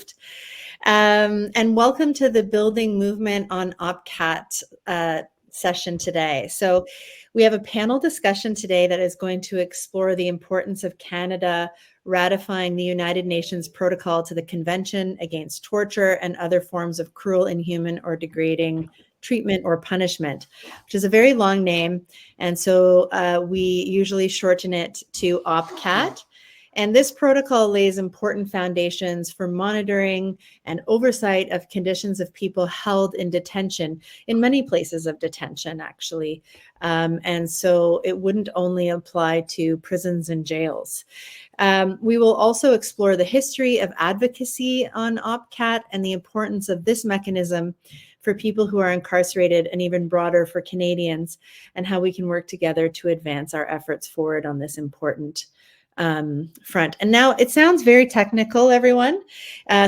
involved. And welcome to the Building Movement on OPCAT session today. So we have a panel discussion today that is going to explore the importance of Canada ratifying the United Nations Protocol to the Convention Against Torture and Other Forms of Cruel, Inhuman, or Degrading Treatment or Punishment, which is a very long name. And so we usually shorten it to OPCAT. And this protocol lays important foundations for monitoring and oversight of conditions of people held in detention, in many places of detention, actually. And so it wouldn't only apply to prisons and jails. We will also explore the history of advocacy on OPCAT and the importance of this mechanism for people who are incarcerated, and even broader for Canadians, and how we can work together to advance our efforts forward on this important front. And now it sounds very technical, everyone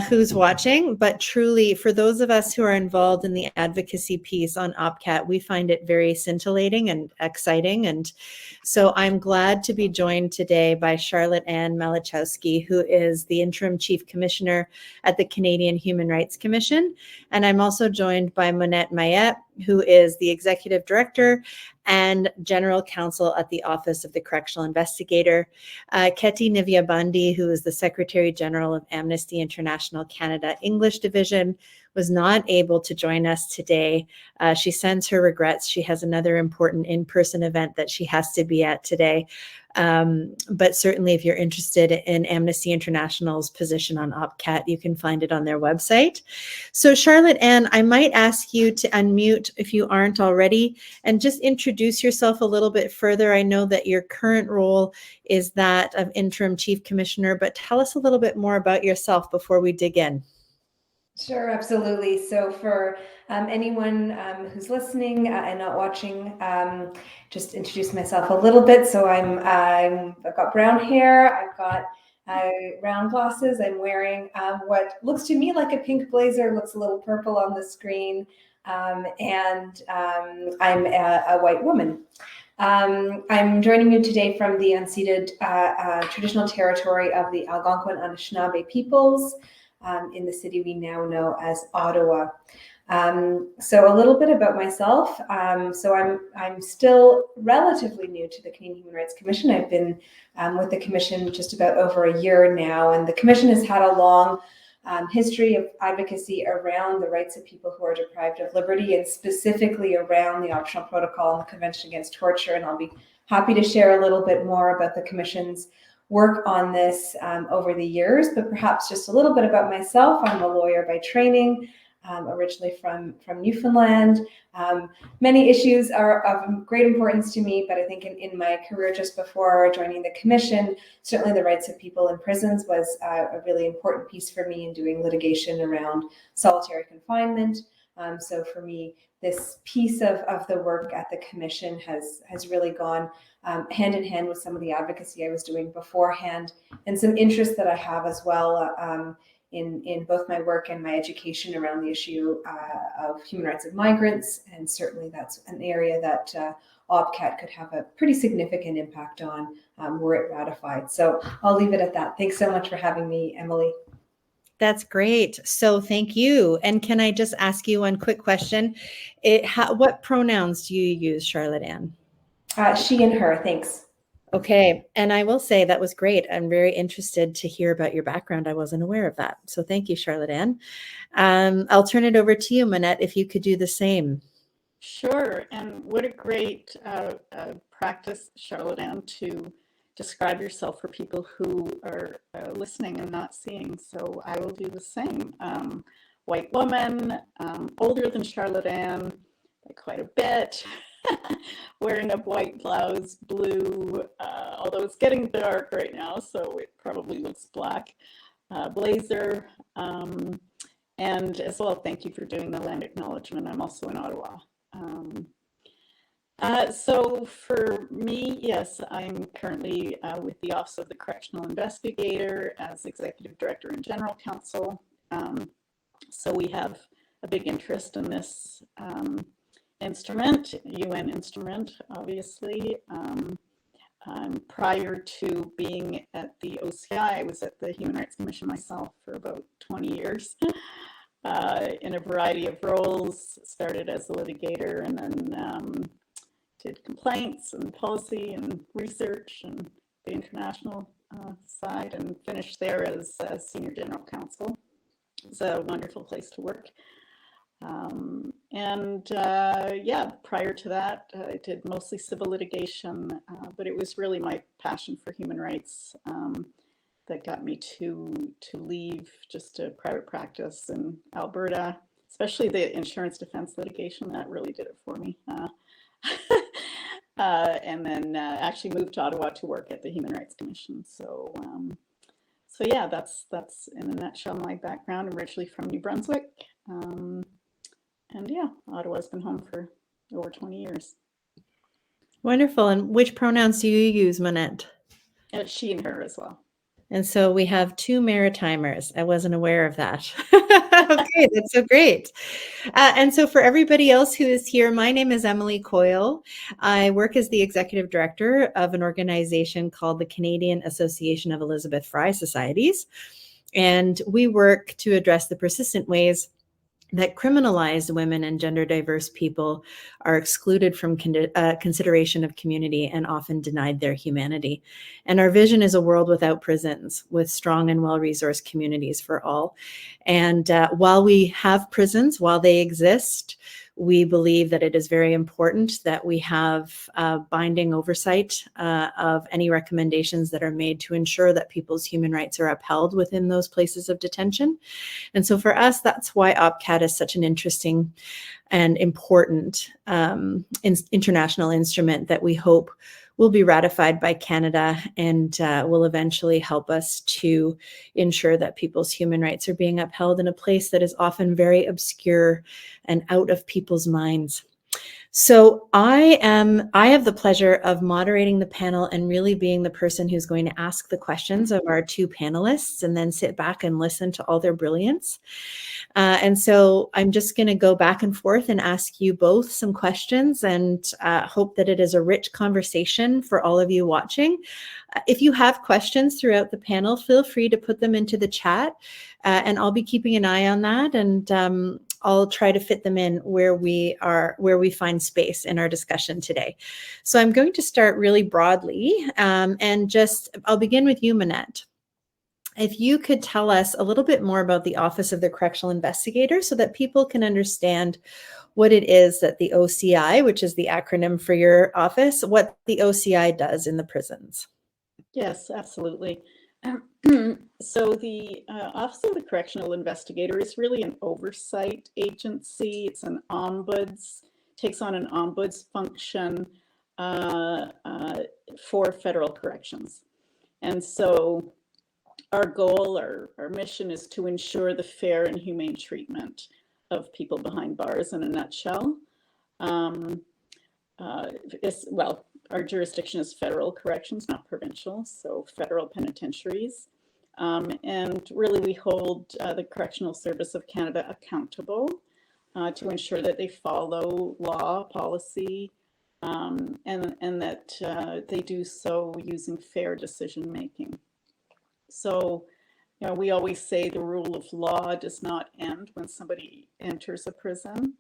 who's watching, but truly for those of us who are involved in the advocacy piece on OPCAT, we find it very scintillating and exciting. And so I'm glad to be joined today by Charlotte-Anne Malischewski, who is the Interim Chief Commissioner at the Canadian Human Rights Commission. And I'm also joined by Monette, who is the Executive Director and General Counsel at the Office of the Correctional Investigator, Keti Nivyabandi, who is the Secretary General of Amnesty International Canada English Division, was not able to join us today. She sends her regrets. She has another important in-person event that she has to be at today. But certainly if you're interested in Amnesty International's position on OPCAT, you can find it on their website. So Charlotte-Anne, I might ask you to unmute if you aren't already, and just introduce yourself a little bit further. I know that your current role is that of Interim Chief Commissioner, but tell us a little bit more about yourself before we dig in. Sure, absolutely. So for anyone who's listening and not watching, just introduce myself a little bit. So I've got brown hair, I've got round glasses, I'm wearing what looks to me like a pink blazer, looks a little purple on the screen, and I'm a white woman. I'm joining you today from the unceded traditional territory of the Algonquin Anishinaabe peoples, in the city we now know as Ottawa. So a little bit about myself. So I'm still relatively new to the Canadian Human Rights Commission. I've been with the Commission just about over a year now, and the Commission has had a long history of advocacy around the rights of people who are deprived of liberty, and specifically around the Optional Protocol and the Convention Against Torture. And I'll be happy to share a little bit more about the Commission's work on this over the years, but perhaps just a little bit about myself. I'm a lawyer by training, originally from Newfoundland. Many issues are of great importance to me, but I think in my career just before joining the Commission, certainly the rights of people in prisons was a really important piece for me in doing litigation around solitary confinement. So for me, this piece of the work at the Commission has really gone hand in hand with some of the advocacy I was doing beforehand, and some interest that I have as well in both my work and my education around the issue of human rights of migrants. And certainly that's an area that OPCAT could have a pretty significant impact on were it ratified. So I'll leave it at that. Thanks so much for having me, Emilie. That's great. So thank you. And can I just ask you one quick question? What pronouns do you use, Charlotte-Anne? She and her, thanks. Okay. And I will say that was great. I'm very interested to hear about your background. I wasn't aware of that. So thank you, Charlotte-Anne. I'll turn it over to you, Monette, if you could do the same. Sure. And what a great practice, Charlotte-Anne, to describe yourself for people who are listening and not seeing. So I will do the same. White woman, older than Charlotte-Anne by quite a bit, wearing a white blouse, blue, although it's getting dark right now, so it probably looks black, blazer. And as well, thank you for doing the land acknowledgement. I'm also in Ottawa. So for me, yes, I'm currently with the Office of the Correctional Investigator as Executive Director and General Counsel. So we have a big interest in this instrument, UN instrument, obviously. Prior to being at the OCI, I was at the Human Rights Commission myself for about 20 years in a variety of roles. Started as a litigator and then did complaints and policy and research and the international side, and finished there as Senior General Counsel. It's a wonderful place to work. Yeah, prior to that, I did mostly civil litigation, but it was really my passion for human rights that got me to leave just a private practice in Alberta, especially the insurance defense litigation. That really did it for me. And then actually moved to Ottawa to work at the Human Rights Commission. So yeah, that's in a nutshell my background. I'm originally from New Brunswick. And yeah, Ottawa's been home for over 20 years. Wonderful. And which pronouns do you use, Monette? She and her as well. And so we have two Maritimers. I wasn't aware of that. Okay, that's so great. And so for everybody else who is here, my name is Emilie Coyle. I work as the executive director of an organization called the Canadian Association of Elizabeth Fry Societies. And we work to address the persistent ways that criminalized women and gender diverse people are excluded from consideration of community and often denied their humanity. And our vision is a world without prisons, with strong and well-resourced communities for all. And while we have prisons, while they exist, we believe that it is very important that we have binding oversight of any recommendations that are made to ensure that people's human rights are upheld within those places of detention. And so for us, that's why OPCAT is such an interesting and important international instrument that we hope will be ratified by Canada and will eventually help us to ensure that people's human rights are being upheld in a place that is often very obscure and out of people's minds. So I have the pleasure of moderating the panel and really being the person who's going to ask the questions of our two panelists and then sit back and listen to all their brilliance. And so I'm just going to go back and forth and ask you both some questions and hope that it is a rich conversation for all of you watching. If you have questions throughout the panel, feel free to put them into the chat and I'll be keeping an eye on that, and I'll try to fit them in where we find space in our discussion today. So I'm going to start really broadly and I'll begin with you, Monette. If you could tell us a little bit more about the Office of the Correctional Investigator so that people can understand what it is that the OCI, which is the acronym for your office, what the OCI does in the prisons. Yes, absolutely. So the Office of the Correctional Investigator is really an oversight agency. It's an ombuds, takes on an ombuds function for federal corrections. And so our goal, our mission is to ensure the fair and humane treatment of people behind bars in a nutshell. Our jurisdiction is federal corrections, not provincial, so federal penitentiaries. And really we hold the Correctional Service of Canada accountable to ensure that they follow law, policy, and that they do so using fair decision making. So, we always say the rule of law does not end when somebody enters a prison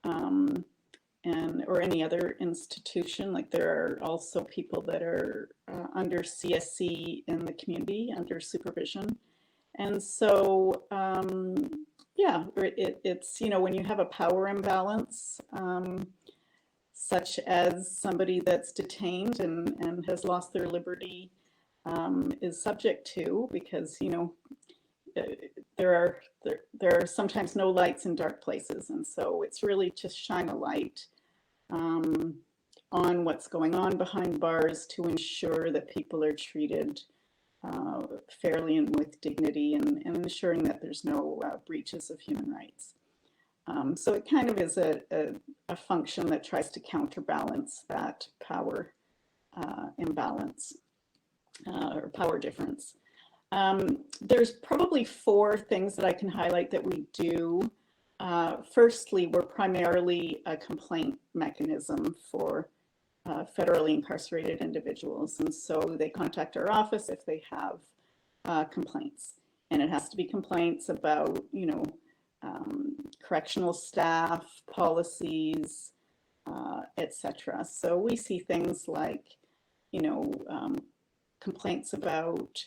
or any other institution. Like, there are also people that are under CSC in the community under supervision. And so, it's, when you have a power imbalance, such as somebody that's detained and has lost their liberty, is subject to, because there are sometimes no lights in dark places, and so it's really to shine a light on what's going on behind bars to ensure that people are treated fairly and with dignity, and ensuring that there's no breaches of human rights. So it kind of is a function that tries to counterbalance that power imbalance. Or power difference. There's probably four things that I can highlight that we do. Firstly, we're primarily a complaint mechanism for federally incarcerated individuals. And so they contact our office if they have complaints. And it has to be complaints about, correctional staff, policies, etc. So we see things like, complaints about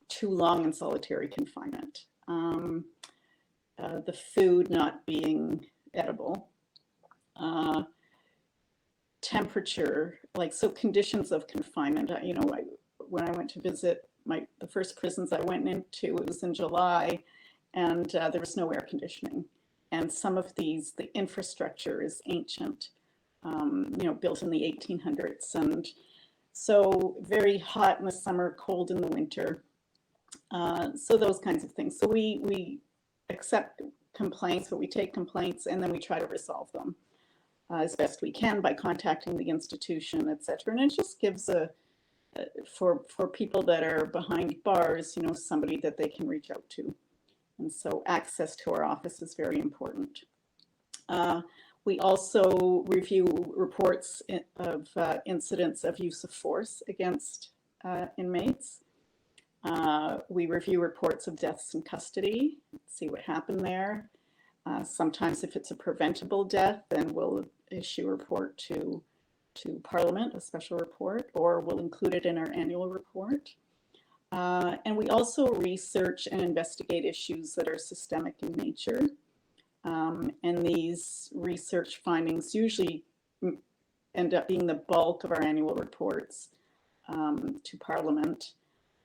too long in solitary confinement, the food not being edible, temperature, so conditions of confinement. When I went to visit the first prisons I went into, it was in July, and there was no air conditioning. And some of these, the infrastructure is ancient, built in the 1800s. And so very hot in the summer, cold in the winter. So those kinds of things. So we accept complaints, but we take complaints and then we try to resolve them as best we can by contacting the institution, et cetera. And it just gives for people that are behind bars, somebody that they can reach out to. And so access to our office is very important. We also review reports of incidents of use of force against inmates. We review reports of deaths in custody, see what happened there. Sometimes if it's a preventable death, then we'll issue a report to Parliament, a special report, or we'll include it in our annual report. And we also research and investigate issues that are systemic in nature. And these research findings usually end up being the bulk of our annual reports to Parliament.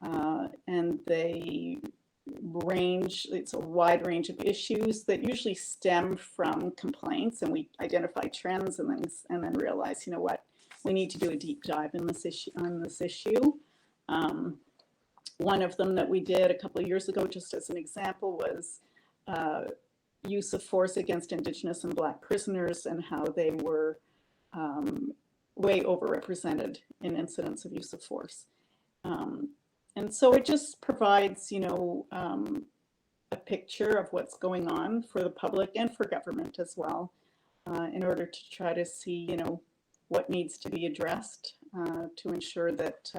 And they it's a wide range of issues that usually stem from complaints, and we identify trends and then realize, what, we need to do a deep dive on this issue. One of them that we did a couple of years ago, just as an example, was use of force against Indigenous and Black prisoners and how they were way overrepresented in incidents of use of force. And so it just provides, a picture of what's going on for the public and for government as well, in order to try to see, what needs to be addressed to ensure that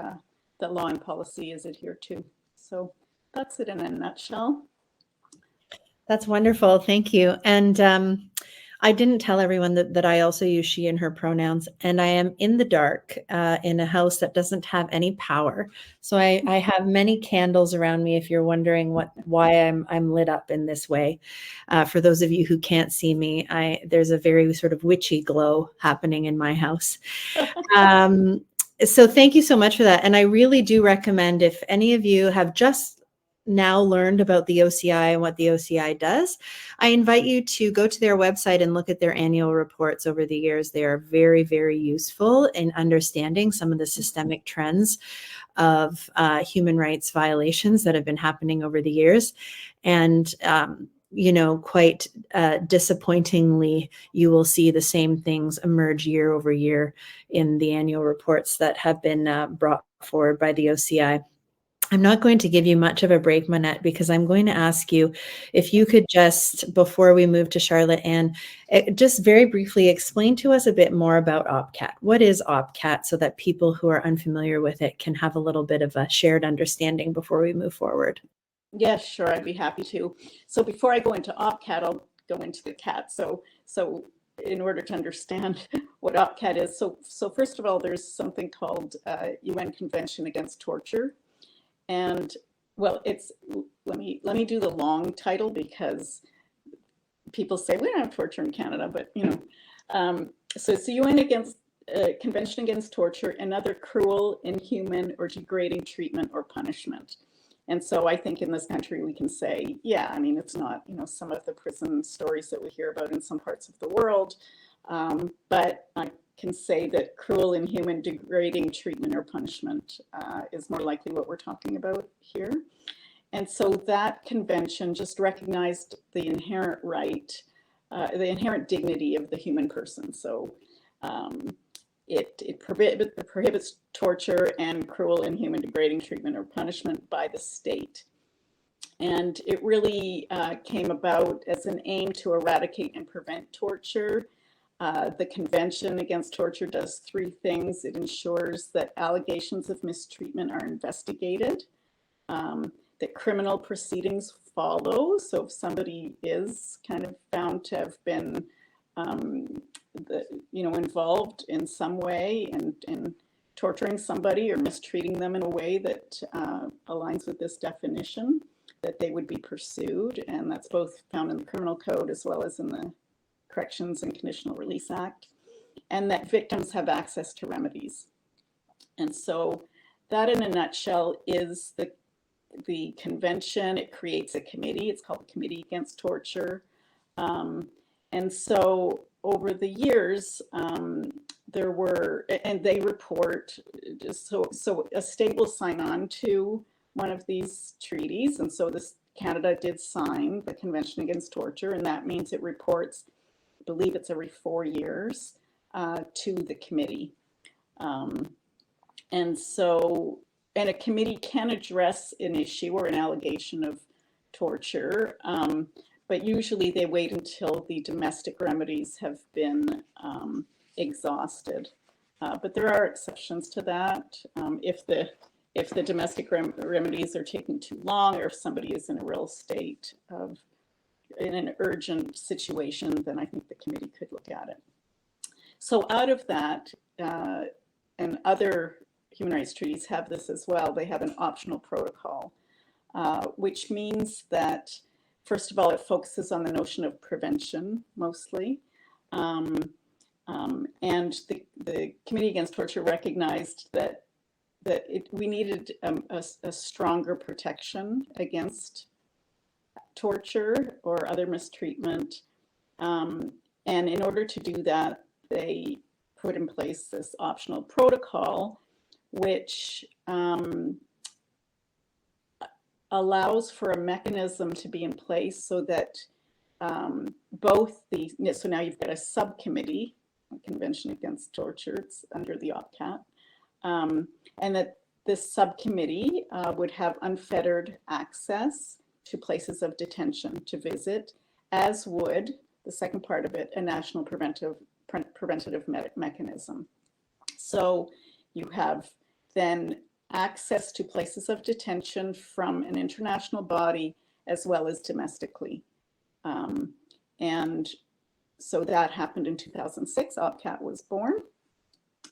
that law and policy is adhered to. So that's it in a nutshell. That's wonderful. Thank you. And I didn't tell everyone that I also use she and her pronouns, and I am in the dark in a house that doesn't have any power. So I have many candles around me. If you're wondering why I'm lit up in this way, for those of you who can't see me, there's a very sort of witchy glow happening in my house. So thank you so much for that. And I really do recommend, if any of you have just now learned about the OCI and what the OCI does, I invite you to go to their website and look at their annual reports over the years. They are very, very useful in understanding some of the systemic trends of human rights violations that have been happening over the years. And quite disappointingly, you will see the same things emerge year over year in the annual reports that have been brought forward by the OCI. I'm not going to give you much of a break, Monette, because I'm going to ask you if you could just, before we move to Charlotte Ann, just very briefly explain to us a bit more about OPCAT. What is OPCAT, so that people who are unfamiliar with it can have a little bit of a shared understanding before we move forward? Yes, sure, I'd be happy to. So before I go into OPCAT, I'll go into the CAT. So in order to understand what OPCAT is, so first of all, there's something called UN Convention Against Torture. And well, let me do the long title, because people say we don't have torture in Canada, but so it's the UN Convention Against Torture and other cruel, inhuman, or degrading treatment or punishment. And so I think in this country we can say, yeah, I mean, it's not some of the prison stories that we hear about in some parts of the world, but I can say that cruel, inhuman, degrading treatment or punishment is more likely what we're talking about here. And so that convention just recognized the inherent right, the inherent dignity of the human person. So it prohibits torture and cruel, inhuman, degrading treatment or punishment by the state. And it really came about as an aim to eradicate and prevent torture The Convention Against Torture does three things. It ensures that allegations of mistreatment are investigated, that criminal proceedings follow. So if somebody is kind of found to have been, involved in some way in torturing somebody or mistreating them in a way that aligns with this definition, that they would be pursued. And that's both found in the Criminal Code as well as in the Corrections and Conditional Release Act, and that victims have access to remedies. And so that in a nutshell is the convention. It creates a committee. It's called the Committee Against Torture. And so over the years, there were, and they report, so a state will sign on to one of these treaties. And so Canada did sign the Convention Against Torture, and that means it reports, I believe it's every 4 years, to the committee. And a committee can address an issue or an allegation of torture, but usually they wait until the domestic remedies have been exhausted. But there are exceptions to that. If the domestic remedies are taking too long, or if somebody is in a real state in an urgent situation, then I think the committee could look at it. So out of that, and other human rights treaties have this as well, they have an optional protocol, which means that, first of all, it focuses on the notion of prevention mostly. And the Committee Against Torture recognized that we needed a stronger protection against torture or other mistreatment. And in order to do that, they put in place this optional protocol, which allows for a mechanism to be in place so that so now you've got a subcommittee, Convention Against Torture, it's under the OPCAT, and that this subcommittee would have unfettered access to places of detention to visit, as would, the second part of it, a national preventative mechanism. So you have then access to places of detention from an international body as well as domestically. And so that happened in 2006. OPCAT was born.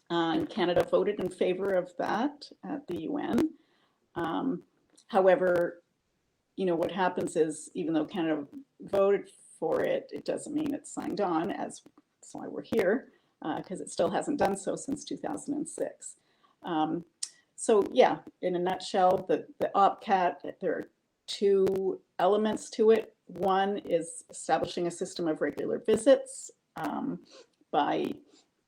And Canada voted in favor of that at the UN. However, what happens is, even though Canada voted for it, it doesn't mean it's signed on, that's why we're here, because it still hasn't done so since 2006. So yeah, in a nutshell, the OPCAT, there are two elements to it. One is establishing a system of regular visits by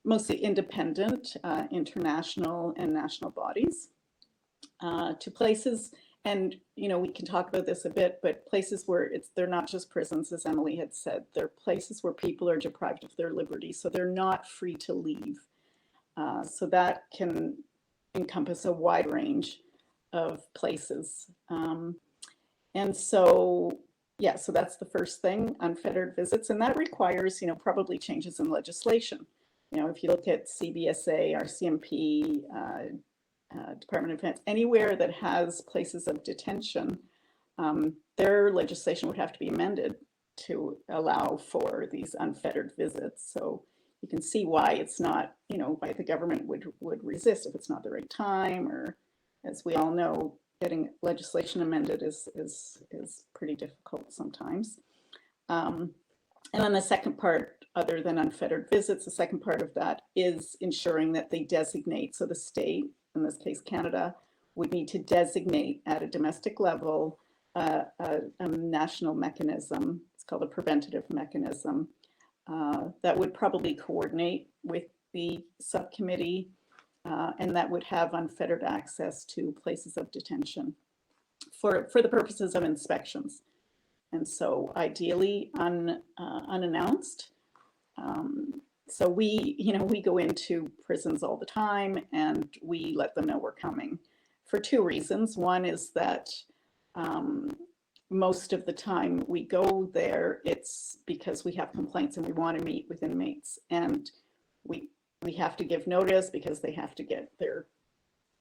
mostly independent, international and national bodies to places. And, we can talk about this a bit, but places where they're not just prisons, as Emilie had said, they're places where people are deprived of their liberty, so they're not free to leave. So that can encompass a wide range of places. And so, yeah, so that's the first thing, unfettered visits, and that requires, probably changes in legislation. If you look at CBSA, RCMP, Department of Defense, anywhere that has places of detention, their legislation would have to be amended to allow for these unfettered visits. So you can see why it's not, why the government would resist if it's not the right time, or, as we all know, getting legislation amended is pretty difficult sometimes. And then the second part, other than unfettered visits, the second part of that is ensuring that they designate, so the state, in this case Canada, would need to designate at a domestic level a national mechanism. It's called a preventative mechanism that would probably coordinate with the subcommittee, and that would have unfettered access to places of detention for the purposes of inspections. And so ideally unannounced. So we go into prisons all the time, and we let them know we're coming for two reasons. One is that most of the time we go there, it's because we have complaints and we want to meet with inmates, and we have to give notice because they have to get their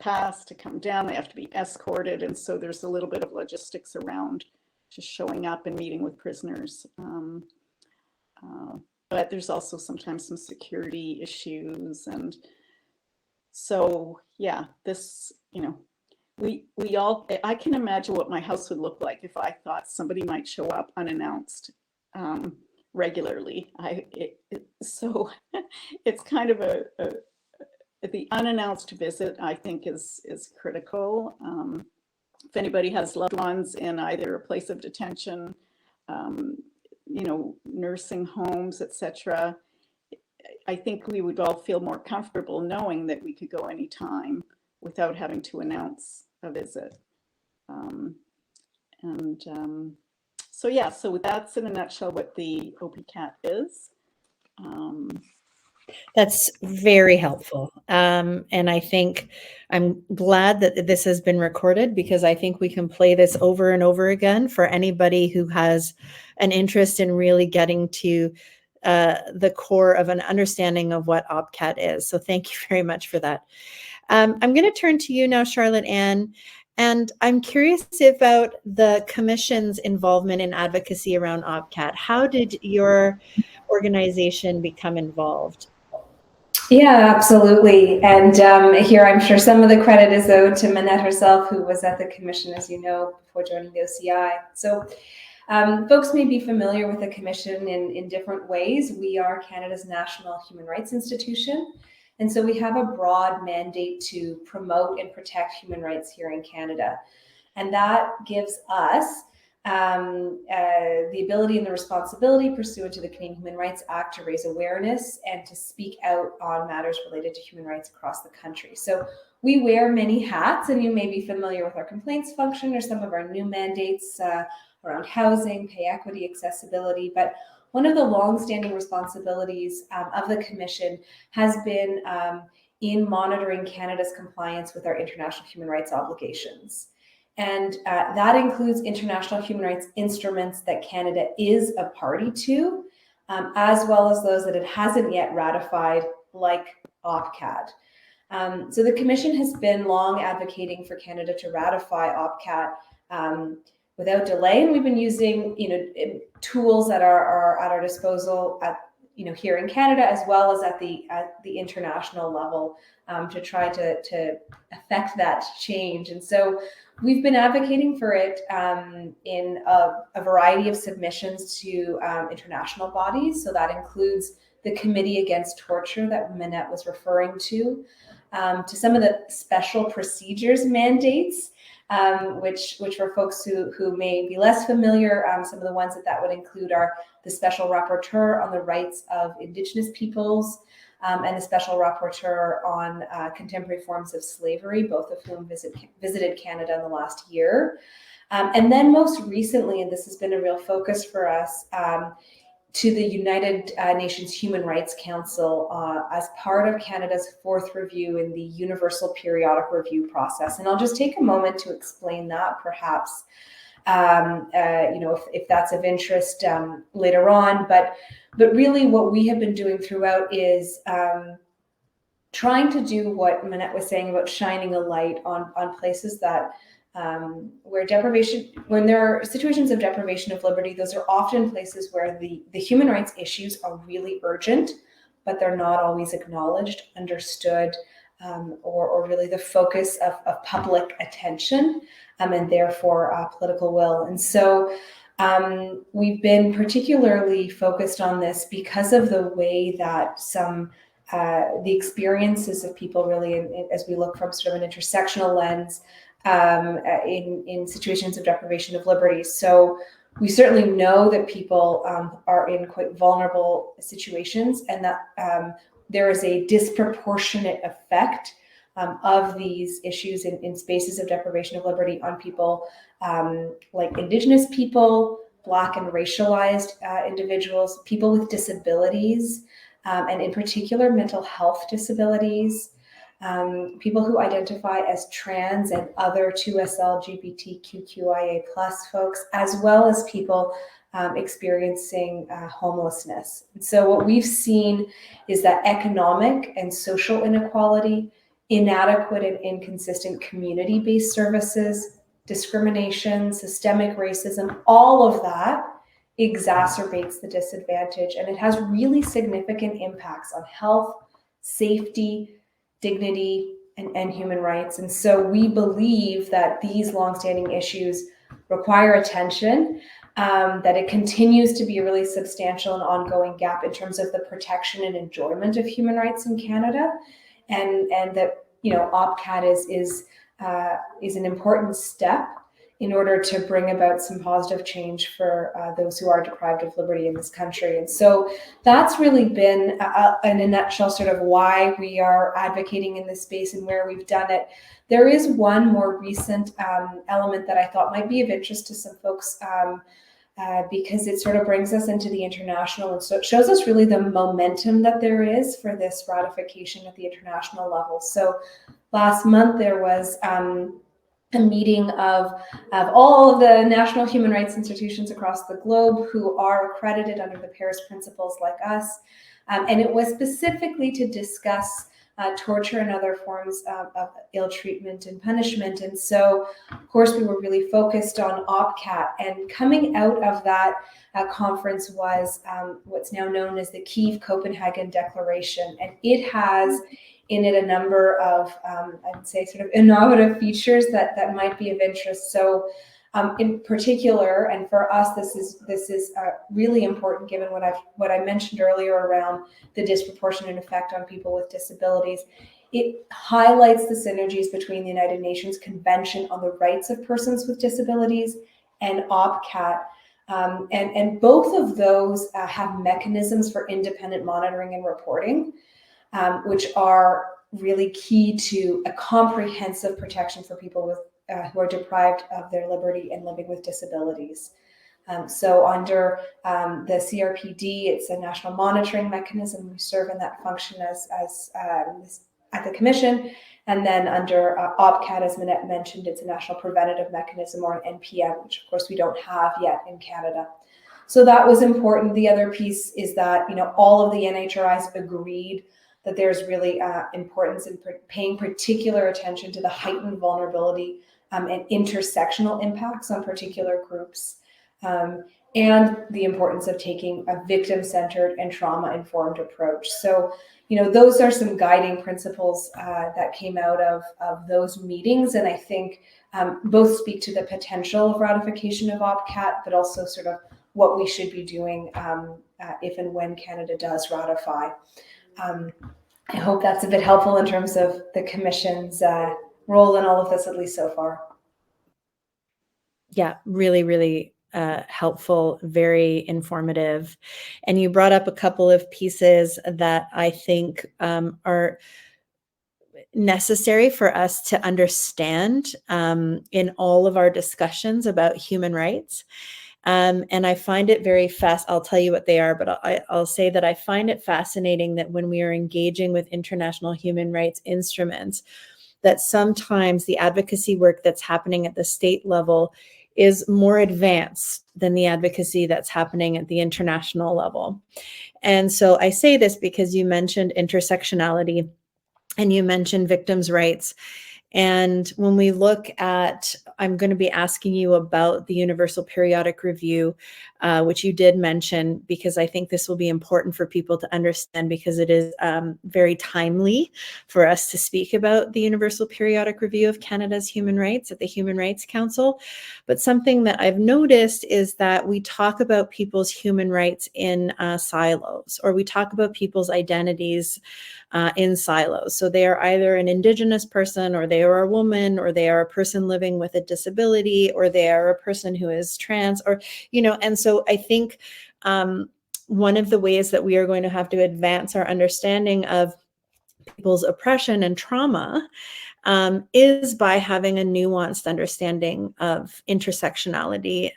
pass to come down, they have to be escorted, and so there's a little bit of logistics around just showing up and meeting with prisoners. But there's also sometimes some security issues, and so yeah, this, you know, we all, I can imagine what my house would look like if I thought somebody might show up unannounced regularly. So it's kind of the unannounced visit, I think, is critical. If anybody has loved ones in either a place of detention, you know, nursing homes, etc., I think we would all feel more comfortable knowing that we could go anytime without having to announce a visit. So yeah, so that's in a nutshell what the OPCAT is. That's very helpful. And I think I'm glad that this has been recorded, because I think we can play this over and over again for anybody who has an interest in really getting to the core of an understanding of what OPCAT is. So thank you very much for that. I'm going to turn to you now, Charlotte Ann, and I'm curious about the Commission's involvement in advocacy around OPCAT. How did your organization become involved? Yeah, absolutely. And here, I'm sure some of the credit is owed to Monette herself, who was at the Commission, as you know, before joining the OCI. So folks may be familiar with the Commission in different ways. We are Canada's national human rights institution. And so we have a broad mandate to promote and protect human rights here in Canada. And that gives us the ability and the responsibility pursuant to the Canadian Human Rights Act to raise awareness and to speak out on matters related to human rights across the country. So we wear many hats, and you may be familiar with our complaints function or some of our new mandates around housing, pay equity, accessibility. But one of the longstanding responsibilities of the Commission has been in monitoring Canada's compliance with our international human rights obligations. And that includes international human rights instruments that Canada is a party to, as well as those that it hasn't yet ratified, like OPCAT. So the Commission has been long advocating for Canada to ratify OPCAT without delay, and we've been using, tools that are at our disposal at, here in Canada, as well as at the international level, to try to affect that change. And so we've been advocating for it in a variety of submissions to international bodies. So that includes the Committee Against Torture that Monette was referring to some of the special procedures mandates, which for folks who may be less familiar, some of the ones that would include are the Special Rapporteur on the Rights of Indigenous Peoples, and the Special Rapporteur on Contemporary Forms of Slavery, both of whom visited Canada in the last year. And then most recently, and this has been a real focus for us, to the United Nations Human Rights Council as part of Canada's fourth review in the Universal Periodic Review process. And I'll just take a moment to explain that, perhaps, if that's of interest later on. But really what we have been doing throughout is trying to do what Monette was saying about shining a light on places that where deprivation, when there are situations of deprivation of liberty, those are often places where the human rights issues are really urgent, but they're not always acknowledged, understood, or really the focus of public attention, and therefore political will. And so we've been particularly focused on this because of the way that the experiences of people really, as we look from sort of an intersectional lens, in situations of deprivation of liberty. So we certainly know that people are in quite vulnerable situations, and that there is a disproportionate effect of these issues in spaces of deprivation of liberty on people like Indigenous people, Black and racialized individuals, people with disabilities, and in particular mental health disabilities, people who identify as trans and other 2SL LGBTQIA+ folks, as well as people experiencing homelessness. And so what we've seen is that economic and social inequality, inadequate and inconsistent community-based services, discrimination, systemic racism, all of that exacerbates the disadvantage, and it has really significant impacts on health, safety, dignity, and human rights. And so we believe that these longstanding issues require attention, that it continues to be a really substantial and ongoing gap in terms of the protection and enjoyment of human rights in Canada, and that, you know, OPCAT is an important step in order to bring about some positive change for those who are deprived of liberty in this country. And so that's really been, in a nutshell, sort of why we are advocating in this space and where we've done it. There is one more recent element that I thought might be of interest to some folks, because it sort of brings us into the international, and so it shows us really the momentum that there is for this ratification at the international level. So last month there was a meeting of all of the national human rights institutions across the globe who are accredited under the Paris Principles like us. And it was specifically to discuss torture and other forms of ill treatment and punishment. And so, of course, we were really focused on OPCAT. And coming out of that conference was what's now known as the Kyiv-Copenhagen Declaration. And it has in it a number of, I would say, sort of innovative features that might be of interest. So in particular, and for us, this is really important given what I mentioned earlier around the disproportionate effect on people with disabilities. It highlights the synergies between the United Nations Convention on the Rights of Persons with Disabilities and OPCAT. And both of those have mechanisms for independent monitoring and reporting, which are really key to a comprehensive protection for people with who are deprived of their liberty and living with disabilities. So under the CRPD, it's a national monitoring mechanism. We serve in that function as at the Commission. And then under OPCAT, as Monette mentioned, it's a national preventative mechanism, or an NPM, which of course we don't have yet in Canada. So that was important. The other piece is that, you know, all of the NHRIs agreed that there's really importance in paying particular attention to the heightened vulnerability and intersectional impacts on particular groups, and the importance of taking a victim-centered and trauma-informed approach. So, you know, those are some guiding principles that came out of those meetings, and I think both speak to the potential of ratification of OPCAT, but also sort of what we should be doing if and when Canada does ratify. I hope that's a bit helpful in terms of the Commission's role in all of this, at least so far. Yeah, really, really helpful, very informative. And you brought up a couple of pieces that I think are necessary for us to understand in all of our discussions about human rights. And I find it very I'll tell you what they are, but I'll say that I find it fascinating that when we are engaging with international human rights instruments, that sometimes the advocacy work that's happening at the state level is more advanced than the advocacy that's happening at the international level. And so I say this because you mentioned intersectionality and you mentioned victims' rights. And when we look at, I'm going to be asking you about the Universal Periodic Review, which you did mention, because I think this will be important for people to understand, because it is very timely for us to speak about the Universal Periodic Review of Canada's human rights at the Human Rights Council. But something that I've noticed is that we talk about people's human rights in silos, or we talk about people's identities in silos. So they are either an Indigenous person, or they are a woman, or they are a person living with a disability, or they are a person who is trans, or, you know, and so I think one of the ways that we are going to have to advance our understanding of people's oppression and trauma is by having a nuanced understanding of intersectionality.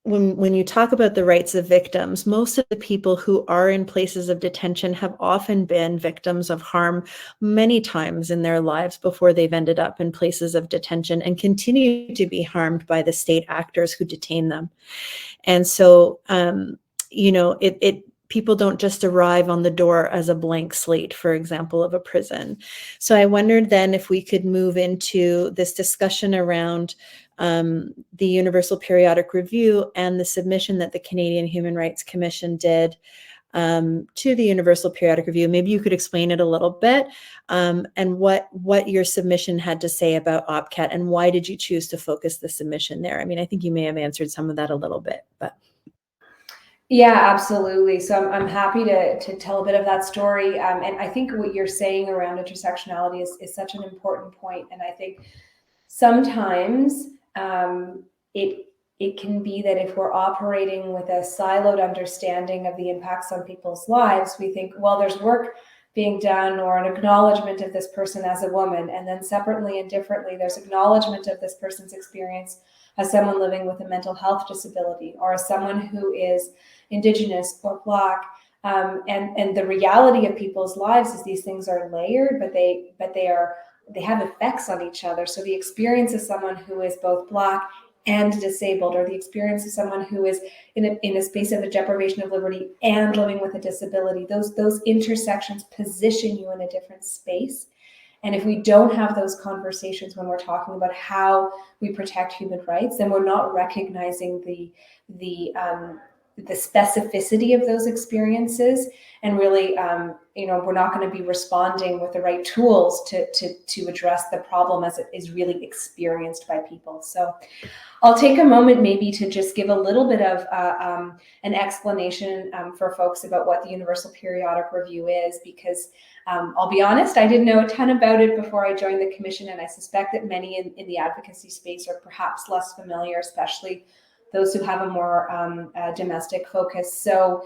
when you talk about the rights of victims, most of the people who are in places of detention have often been victims of harm many times in their lives before they've ended up in places of detention, and continue to be harmed by the state actors who detain them. And so, people don't just arrive on the door as a blank slate, for example, of a prison. So I wondered then if we could move into this discussion around the Universal Periodic Review and the submission that the Canadian Human Rights Commission did to the Universal Periodic Review. Maybe you could explain it a little bit, and what your submission had to say about OPCAT, and why did you choose to focus the submission there? I mean, I think you may have answered some of that a little bit, but. Yeah, absolutely. So I'm happy to tell a bit of that story. And I think what you're saying around intersectionality is such an important point. And I think sometimes it can be that if we're operating with a siloed understanding of the impacts on people's lives, we think, well, there's work being done or an acknowledgement of this person as a woman. And then separately and differently, there's acknowledgement of this person's experience as someone living with a mental health disability, or as someone who is Indigenous or Black. And the reality of people's lives is these things are layered, but they have effects on each other. So the experience of someone who is both Black and disabled, or the experience of someone who is in a space of a deprivation of liberty and living with a disability, those intersections position you in a different space. And if we don't have those conversations when we're talking about how we protect human rights, then we're not recognizing the specificity of those experiences, and really, we're not going to be responding with the right tools to address the problem as it is really experienced by people. So I'll take a moment maybe to just give a little bit of an explanation for folks about what the Universal Periodic Review is, because I'll be honest, I didn't know a ton about it before I joined the Commission, and I suspect that many in the advocacy space are perhaps less familiar, especially those who have a more domestic focus. So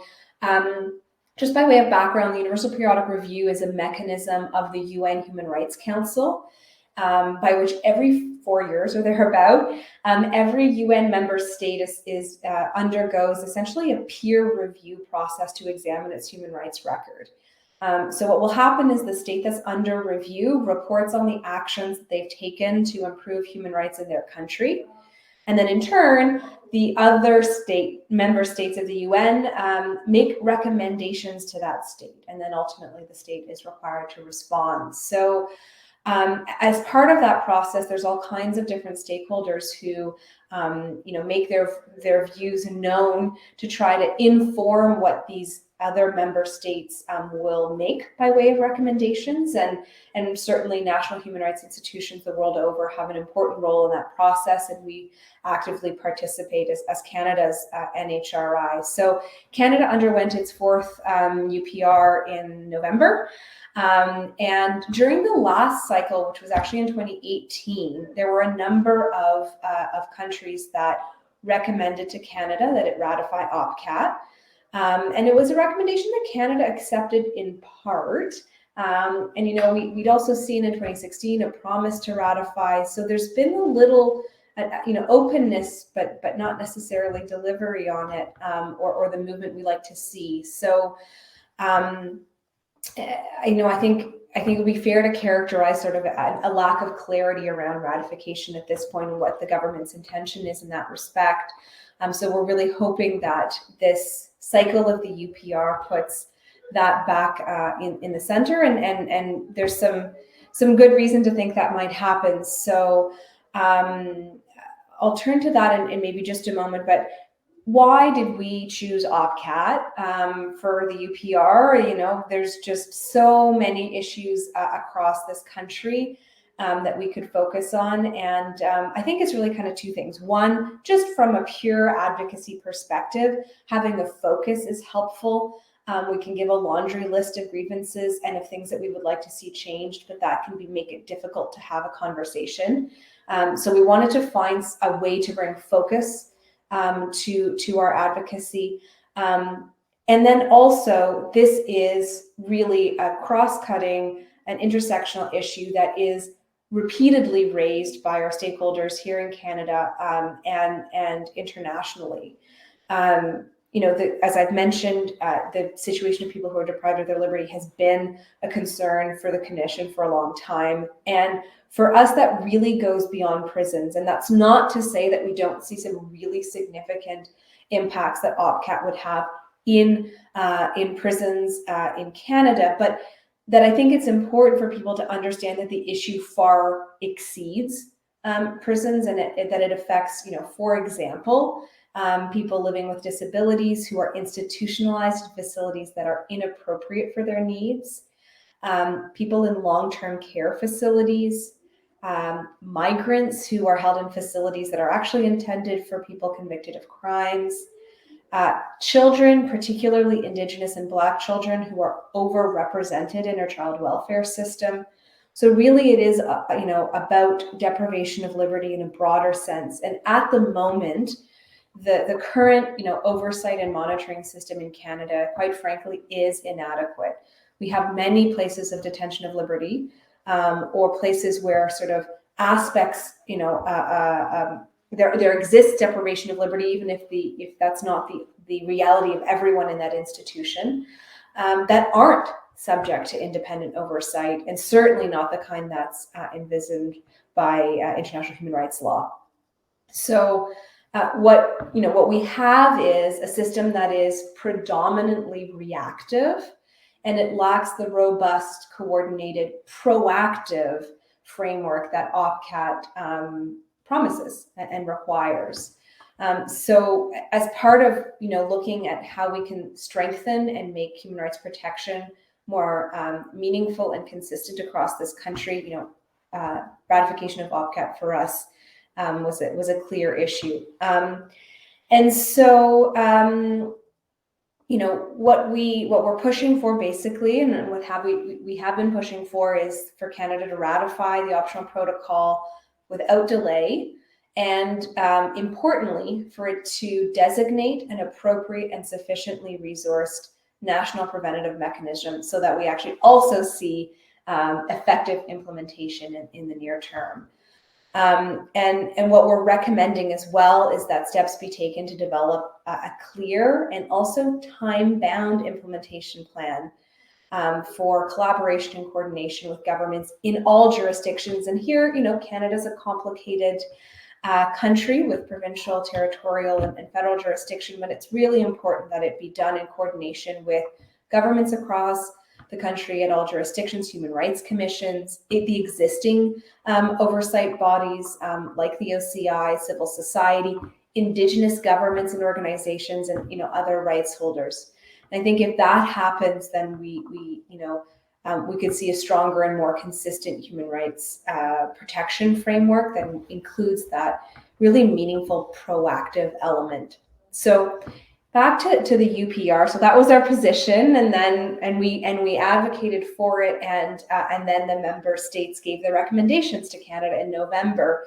just by way of background, the Universal Periodic Review is a mechanism of the UN Human Rights Council, by which every 4 years or thereabout, every UN member state undergoes essentially a peer review process to examine its human rights record. So what will happen is the state that's under review reports on the actions that they've taken to improve human rights in their country. And then in turn, the other member states of the UN make recommendations to that state. And then ultimately the state is required to respond. So as part of that process, there's all kinds of different stakeholders who make their views known to try to inform what these other member states will make by way of recommendations, and certainly national human rights institutions the world over have an important role in that process, and we actively participate as Canada's NHRI. So Canada underwent its fourth UPR in November. And during the last cycle, which was actually in 2018, there were a number of countries that recommended to Canada that it ratify OPCAT. And it was a recommendation that Canada accepted in part. And, we'd also seen in 2016 a promise to ratify. So there's been a little, openness, but not necessarily delivery on it, or the movement we like to see. So, I think it would be fair to characterize sort of a lack of clarity around ratification at this point and what the government's intention is in that respect. So we're really hoping that this cycle of the UPR puts that back in the center, and there's some good reason to think that might happen. So I'll turn to that in maybe just a moment, but why did we choose OPCAT for the UPR? There's just so many issues across this country that we could focus on. And I think it's really kind of two things. One, just from a pure advocacy perspective, having a focus is helpful. We can give a laundry list of grievances and of things that we would like to see changed, but that can make it difficult to have a conversation. So we wanted to find a way to bring focus to our advocacy. And then also, this is really a cross-cutting and intersectional issue that is repeatedly raised by our stakeholders here in Canada and internationally. As I've mentioned, the situation of people who are deprived of their liberty has been a concern for the Commission for a long time. And for us, that really goes beyond prisons. And that's not to say that we don't see some really significant impacts that OPCAT would have in prisons in Canada, but that I think it's important for people to understand that the issue far exceeds prisons, and that it affects, for example, people living with disabilities who are institutionalized in facilities that are inappropriate for their needs, people in long-term care facilities, migrants who are held in facilities that are actually intended for people convicted of crimes, children, particularly Indigenous and Black children, who are overrepresented in our child welfare system. So really it is, about deprivation of liberty in a broader sense. And at the moment, the current, oversight and monitoring system in Canada, quite frankly, is inadequate. We have many places of detention of liberty, or places where sort of aspects, there exists deprivation of liberty, even if that's not the reality of everyone in that institution, that aren't subject to independent oversight, and certainly not the kind that's envisioned by international human rights law. So what we have is a system that is predominantly reactive, and it lacks the robust, coordinated, proactive framework that OPCAT promises and requires. So as part of looking at how we can strengthen and make human rights protection more meaningful and consistent across this country, ratification of OPCAT for us was a clear issue. And so what we're pushing for basically, and what we have been pushing for, is for Canada to ratify the optional protocol without delay, and importantly, for it to designate an appropriate and sufficiently resourced national preventative mechanism, so that we actually also see effective implementation in the near term. And what we're recommending as well is that steps be taken to develop a clear and also time-bound implementation plan for collaboration and coordination with governments in all jurisdictions. And here, Canada's a complicated country with provincial, territorial, and federal jurisdiction, but it's really important that it be done in coordination with governments across the country at all jurisdictions, human rights commissions, the existing oversight bodies like the OCI, civil society, Indigenous governments and organizations, and other rights holders. And I think if that happens, then we could see a stronger and more consistent human rights protection framework that includes that really meaningful proactive element. So back to the UPR. So that was our position, and we advocated for it, and then the member states gave their recommendations to Canada in November.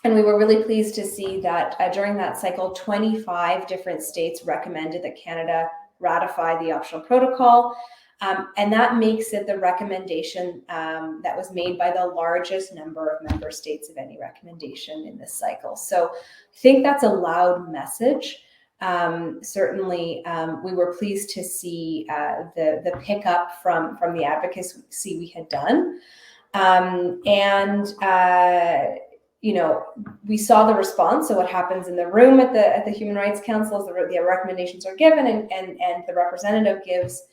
And we were really pleased to see that during that cycle, 25 different states recommended that Canada ratify the optional protocol. And that makes it the recommendation that was made by the largest number of member states of any recommendation in this cycle. So I think that's a loud message. Certainly, we were pleased to see the pickup from the advocacy we had done. We saw the response. So what happens in the room at the Human Rights Council is the recommendations are given, and the representative gives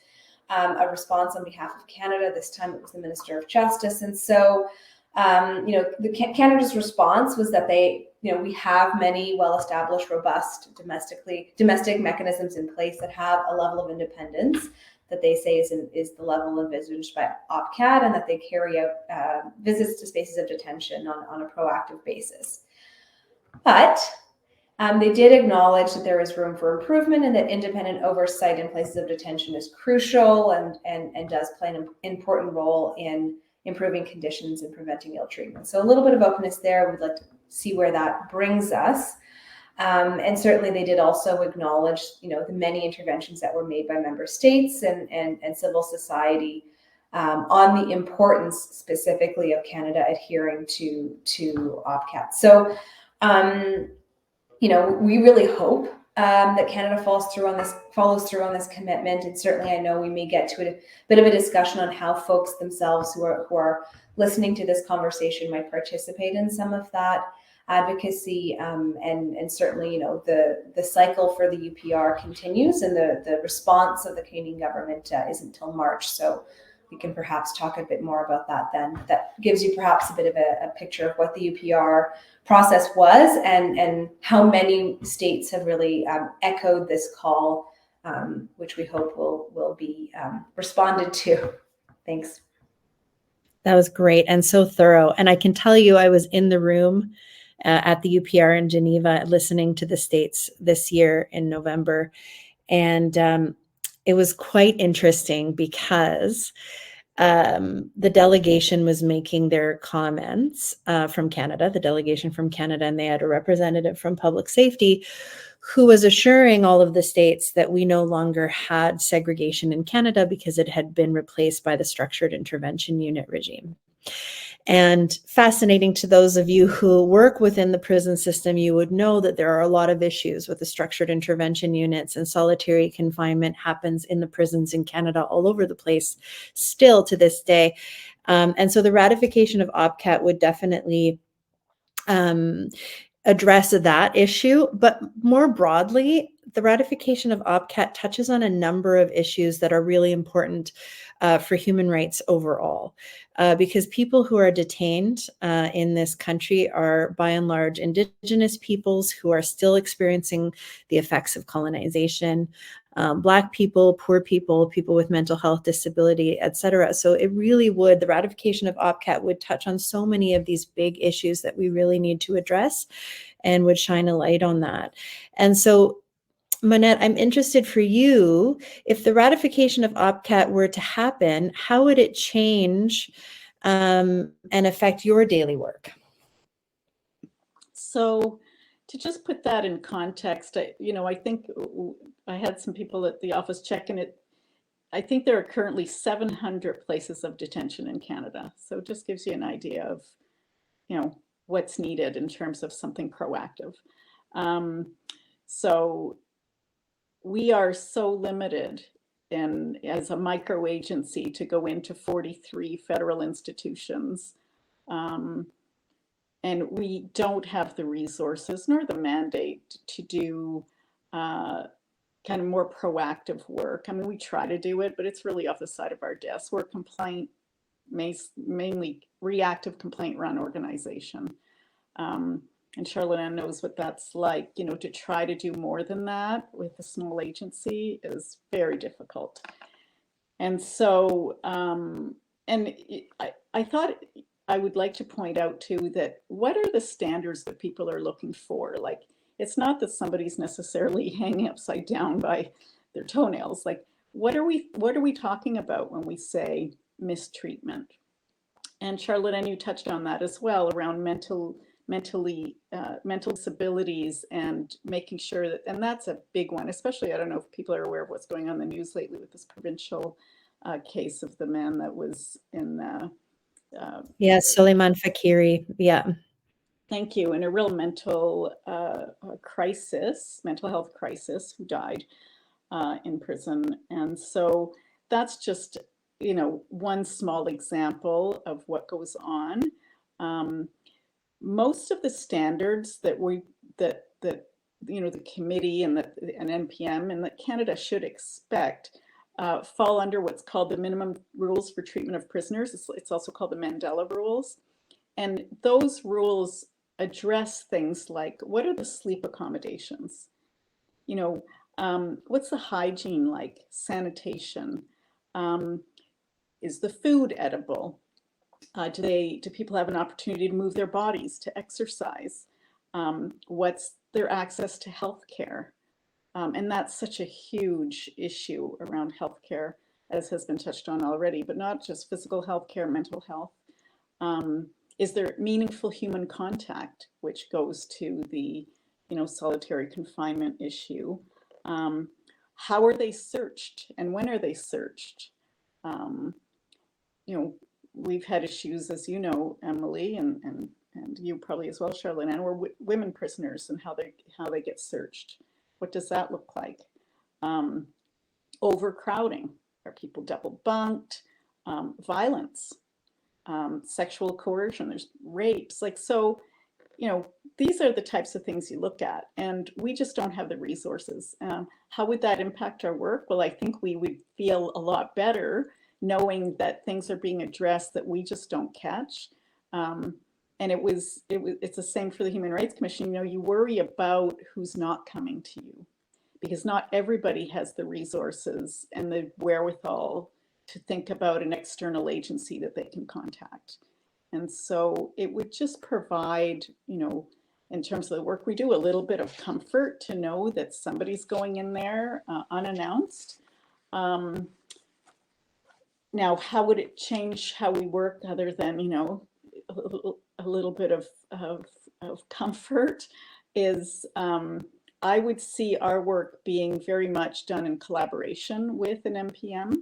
a response on behalf of Canada. This time it was the Minister of Justice. And so, Canada's response was that we have many well-established, robust domestic mechanisms in place that have a level of independence that they say is the level envisaged by OPCAT, and that they carry out visits to spaces of detention on a proactive basis. But they did acknowledge that there is room for improvement, and that independent oversight in places of detention is crucial and does play an important role in improving conditions and preventing ill treatment. So a little bit of openness there. We'd like to see where that brings us. And certainly they did also acknowledge, the many interventions that were made by member states and civil society on the importance specifically of Canada adhering to OPCAT. So, we really hope that Canada follows through on this commitment. And certainly, I know we may get to a bit of a discussion on how folks themselves who are listening to this conversation might participate in some of that advocacy. And certainly, the cycle for the UPR continues, and the response of the Canadian government isn't until March. So we can perhaps talk a bit more about that then. That gives you perhaps a bit of a picture of what the UPR process was, and how many states have really echoed this call, which we hope will be responded to. Thanks. That was great and so thorough. And I can tell you, I was in the room at the UPR in Geneva listening to the states this year in November. And it was quite interesting because the delegation was making their comments from Canada, and they had a representative from public safety who was assuring all of the states that we no longer had segregation in Canada because it had been replaced by the structured intervention unit regime. And fascinating to those of you who work within the prison system, you would know that there are a lot of issues with the structured intervention units, and solitary confinement happens in the prisons in Canada all over the place still to this day. And so the ratification of OPCAT would definitely address that issue. But more broadly, the ratification of OPCAT touches on a number of issues that are really important for human rights overall, because people who are detained in this country are by and large Indigenous peoples who are still experiencing the effects of colonization, Black people, poor people, people with mental health disability, etc. So it really would, the ratification of OPCAT would touch on so many of these big issues that we really need to address, and would shine a light on that. And so, Monette, I'm interested for you, if the ratification of OPCAT were to happen, how would it change and affect your daily work? So to just put that in context, I think I had some people at the office checking it. I think there are currently 700 places of detention in Canada. So it just gives you an idea of, what's needed in terms of something proactive. So we are so limited as a micro agency to go into 43 federal institutions. And we don't have the resources nor the mandate to do kind of more proactive work. I mean, we try to do it, but it's really off the side of our desk. We're a mainly reactive complaint run organization. And Charlotte knows what that's like. To try to do more than that with a small agency is very difficult. And so, I thought I would like to point out too that what are the standards that people are looking for? Like, it's not that somebody's necessarily hanging upside down by their toenails. Like, what are we talking about when we say mistreatment? And Charlotte, and you touched on that as well, around mental disabilities, and making sure that, and that's a big one, especially, I don't know if people are aware of what's going on in the news lately with this provincial case of the man that was in Suleiman Fakiri. Yeah. Thank you. In a real mental health crisis, who died in prison. And so that's just, one small example of what goes on. Most of the standards that the committee and NPM and that Canada should expect fall under what's called the minimum rules for treatment of prisoners. It's also called the Mandela rules. And those rules address things like, what are the sleep accommodations? What's the hygiene like? Sanitation? Is the food edible? Do people have an opportunity to move their bodies, to exercise? What's their access to healthcare? And that's such a huge issue around healthcare, as has been touched on already, but not just physical healthcare, mental health. Is there meaningful human contact, which goes to the, solitary confinement issue? How are they searched, and when are they searched? We've had issues, as you know, Emilie, and and you probably as well, Charlotte, and were women prisoners and how they get searched. What does that look like? Overcrowding. Are people double bunked? Violence, sexual coercion, there's rapes. Like, so, you know, these are the types of things you look at, and we just don't have the resources. How would that impact our work? Well, I think we would feel a lot better knowing that things are being addressed that we just don't catch. And it's the same for the Human Rights Commission. You know, you worry about who's not coming to you, because not everybody has the resources and the wherewithal to think about an external agency that they can contact. And so it would just provide, you know, in terms of the work we do, a little bit of comfort to know that somebody's going in there unannounced. Now, how would it change how we work other than, you know, a little bit of comfort is, I would see our work being very much done in collaboration with an MPM.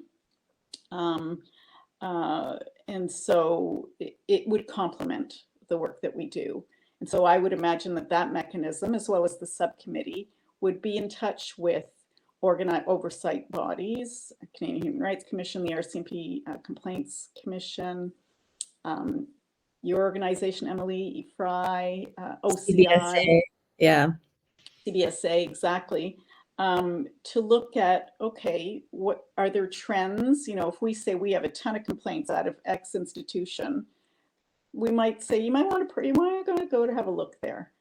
And so it would complement the work that we do. And so I would imagine that mechanism, as well as the subcommittee, would be in touch with organized oversight bodies, Canadian Human Rights Commission, the RCMP Complaints Commission, your organization, Emilie, EFRI, OCI. CBSA. Yeah. CBSA, exactly. To look at, okay, what are there trends? You know, if we say we have a ton of complaints out of X institution, we might say you might want to go to have a look there.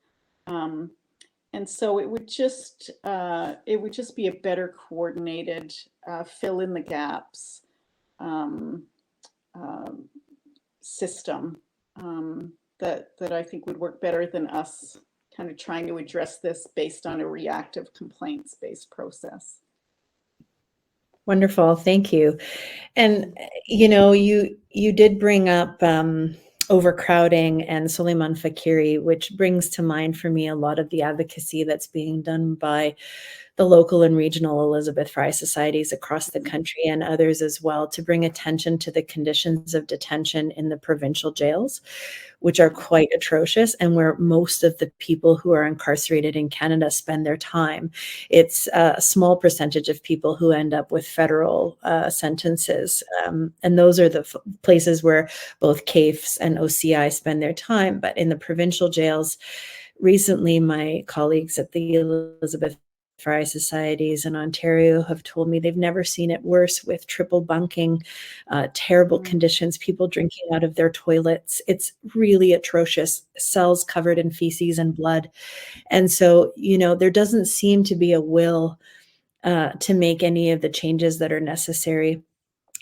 And so it would just be a better coordinated, fill in the gaps system that I think would work better than us kind of trying to address this based on a reactive complaints-based process. Wonderful, thank you. And you know, you did bring up overcrowding and Souleymane Fakiri, which brings to mind for me a lot of the advocacy that's being done by the local and regional Elizabeth Fry societies across the country and others as well, to bring attention to the conditions of detention in the provincial jails, which are quite atrocious, and where most of the people who are incarcerated in Canada spend their time. It's a small percentage of people who end up with federal sentences. And those are the places where both CAFES and OCI spend their time. But in the provincial jails, recently my colleagues at the Elizabeth Fry societies in Ontario have told me they've never seen it worse, with triple bunking, terrible conditions, people drinking out of their toilets. It's really atrocious, cells covered in feces and blood. And so, you know, there doesn't seem to be a will to make any of the changes that are necessary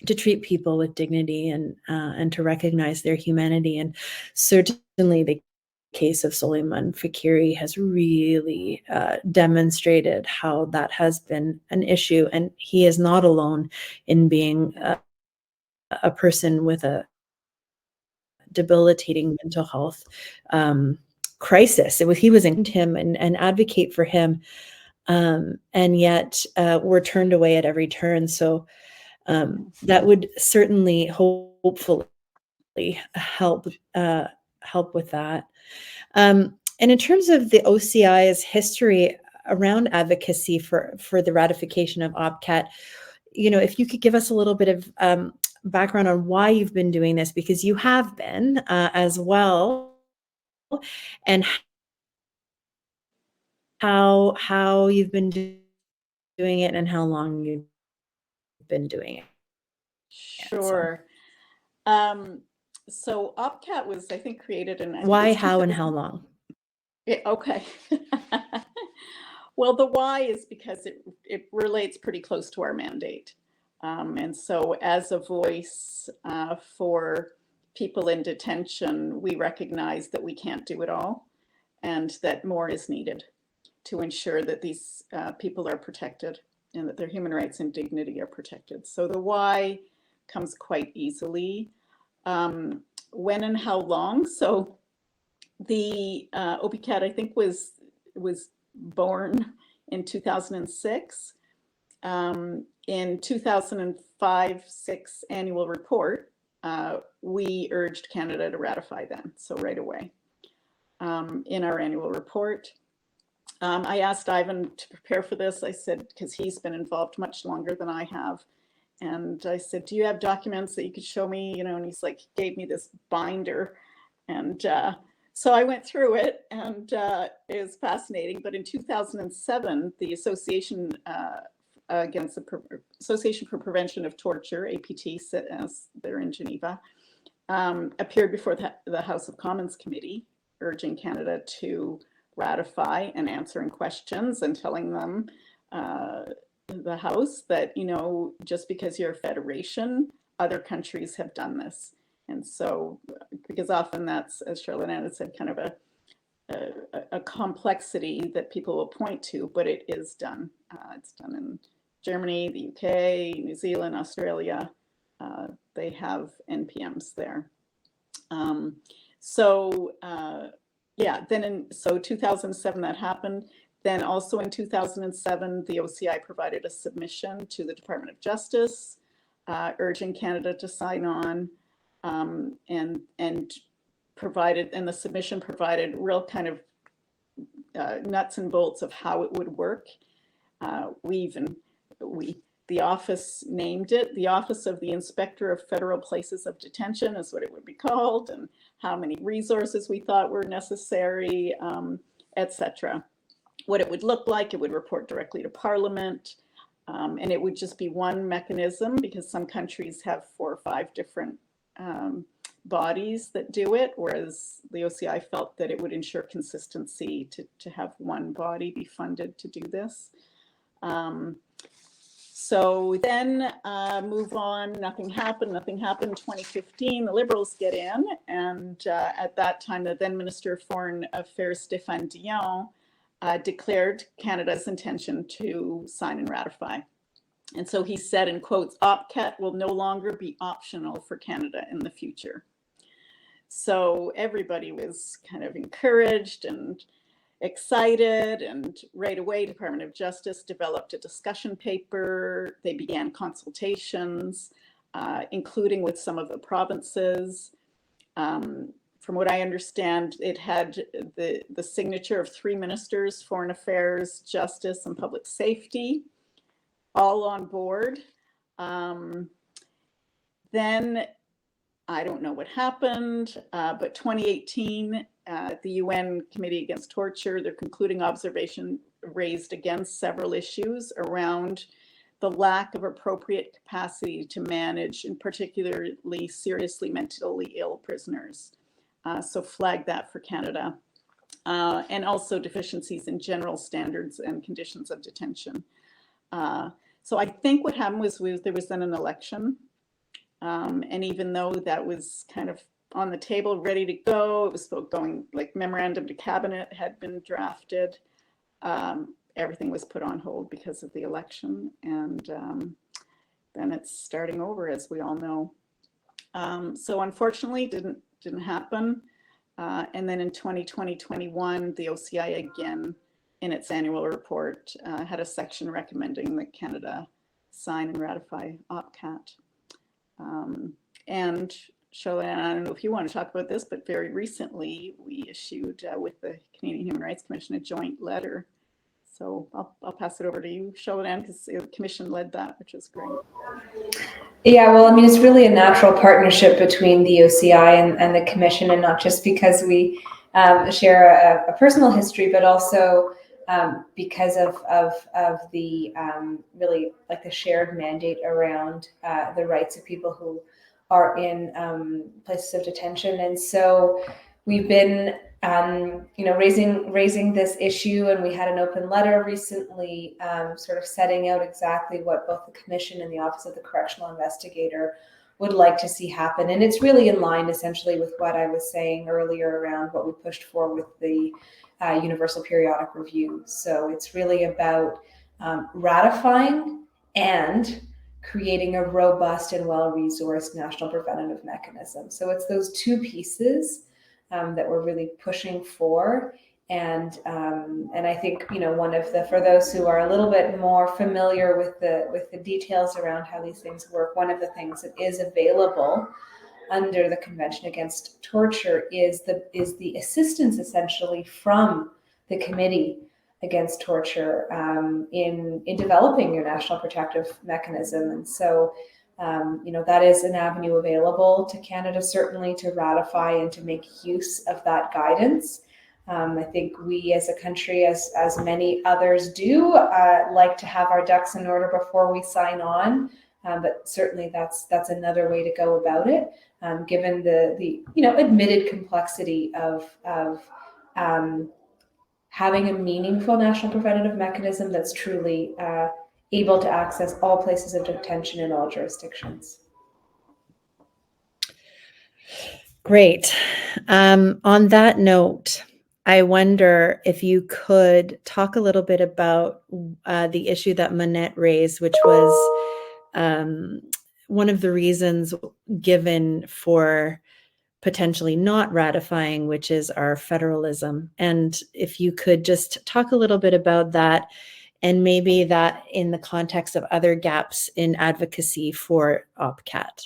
to treat people with dignity and to recognize their humanity. And certainly the case of Souleymane Fakiri has really demonstrated how that has been an issue. And he is not alone in being a person with a debilitating mental health crisis. He was in him and advocate for him. And yet we're turned away at every turn. So that would certainly, hopefully, help with that. And in terms of the OCI's history around advocacy for the ratification of OPCAT, you know, if you could give us a little bit of background on why you've been doing this, because you have been as well, and how you've been doing it and how long you've been doing it. Sure. So OPCAT was, I think, created in... Why, how, and how long? Yeah, okay. Well, the why is because it relates pretty close to our mandate. And so as a voice for people in detention, we recognize that we can't do it all and that more is needed to ensure that these people are protected and that their human rights and dignity are protected. So the why comes quite easily. When and how long? So the OPCAT, I think, was born in 2006. In 2005-06 annual report, we urged Canada to ratify them, so right away. in our annual report. I asked Ivan to prepare for this. I said, because he's been involved much longer than I have. And I said, do you have documents that you could show me? You know, and he's like, gave me this binder. And so I went through it, and it was fascinating. But in 2007, the Association Association for Prevention of Torture, APT, as they're in Geneva, appeared before the House of Commons Committee, urging Canada to ratify and answering questions and telling them, the House, that, you know, just because you're a federation, other countries have done this. And so, because often that's, as Charlotte Ann said, kind of a complexity that people will point to, but it is done. It's done in Germany, the UK, New Zealand, Australia. They have NPMs there. Yeah, then in 2007 that happened. Then also in 2007, the OCI provided a submission to the Department of Justice, urging Canada to sign on, and the submission provided real kind of nuts and bolts of how it would work. The office named it, the Office of the Inspector of Federal Places of Detention is what it would be called, and how many resources we thought were necessary, etc. What it would look like, it would report directly to Parliament, and it would just be one mechanism, because some countries have 4 or 5 different bodies that do it, whereas the OCI felt that it would ensure consistency to have one body be funded to do this. So then move on, nothing happened. 2015, the Liberals get in, and at that time, the then Minister of Foreign Affairs, Stéphane Dion, declared Canada's intention to sign and ratify. And so he said, in quotes, OPCAT will no longer be optional for Canada in the future. So everybody was kind of encouraged and excited, and right away, Department of Justice developed a discussion paper. They began consultations, including with some of the provinces. From what I understand, it had the signature of 3 ministers, Foreign Affairs, Justice, and Public Safety, all on board. Then I don't know what happened, but 2018, the UN Committee Against Torture, their concluding observation raised again several issues around the lack of appropriate capacity to manage, in particularly seriously mentally ill prisoners. So flag that for Canada. And also deficiencies in general standards and conditions of detention. So I think what happened was there was then an election. And even though that was kind of on the table, ready to go, it was going, like, memorandum to cabinet had been drafted. Everything was put on hold because of the election. And then it's starting over, as we all know. So unfortunately, didn't happen. And then in 2020-21, the OCI again, in its annual report, had a section recommending that Canada sign and ratify OPCAT. And Charlotte, I don't know if you want to talk about this, but very recently we issued with the Canadian Human Rights Commission a joint letter. So I'll pass it over to you, Charlotte, because the Commission led that, which is great. Yeah, well, I mean, it's really a natural partnership between the OCI and the Commission, and not just because we share a personal history, but also because of the really, like, the shared mandate around the rights of people who are in places of detention. And so we've been raising this issue, and we had an open letter recently sort of setting out exactly what both the Commission and the Office of the Correctional Investigator would like to see happen. And it's really in line essentially with what I was saying earlier around what we pushed for with the Universal Periodic Review. So it's really about ratifying and creating a robust and well-resourced national preventative mechanism. So it's those 2 pieces that we're really pushing for. And I think, one of the, for those who are a little bit more familiar with the details around how these things work, one of the things that is available under the Convention Against Torture is the assistance essentially from the Committee Against Torture in developing your national protective mechanism. And so, that is an avenue available to Canada, certainly, to ratify and to make use of that guidance. I think we as a country, as many others do, like to have our ducks in order before we sign on. But certainly that's another way to go about it, given the admitted complexity of having a meaningful national preventative mechanism that's truly able to access all places of detention in all jurisdictions. Great. On that note, I wonder if you could talk a little bit about the issue that Monette raised, which was one of the reasons given for potentially not ratifying, which is our federalism. And if you could just talk a little bit about that, and maybe that in the context of other gaps in advocacy for OPCAT.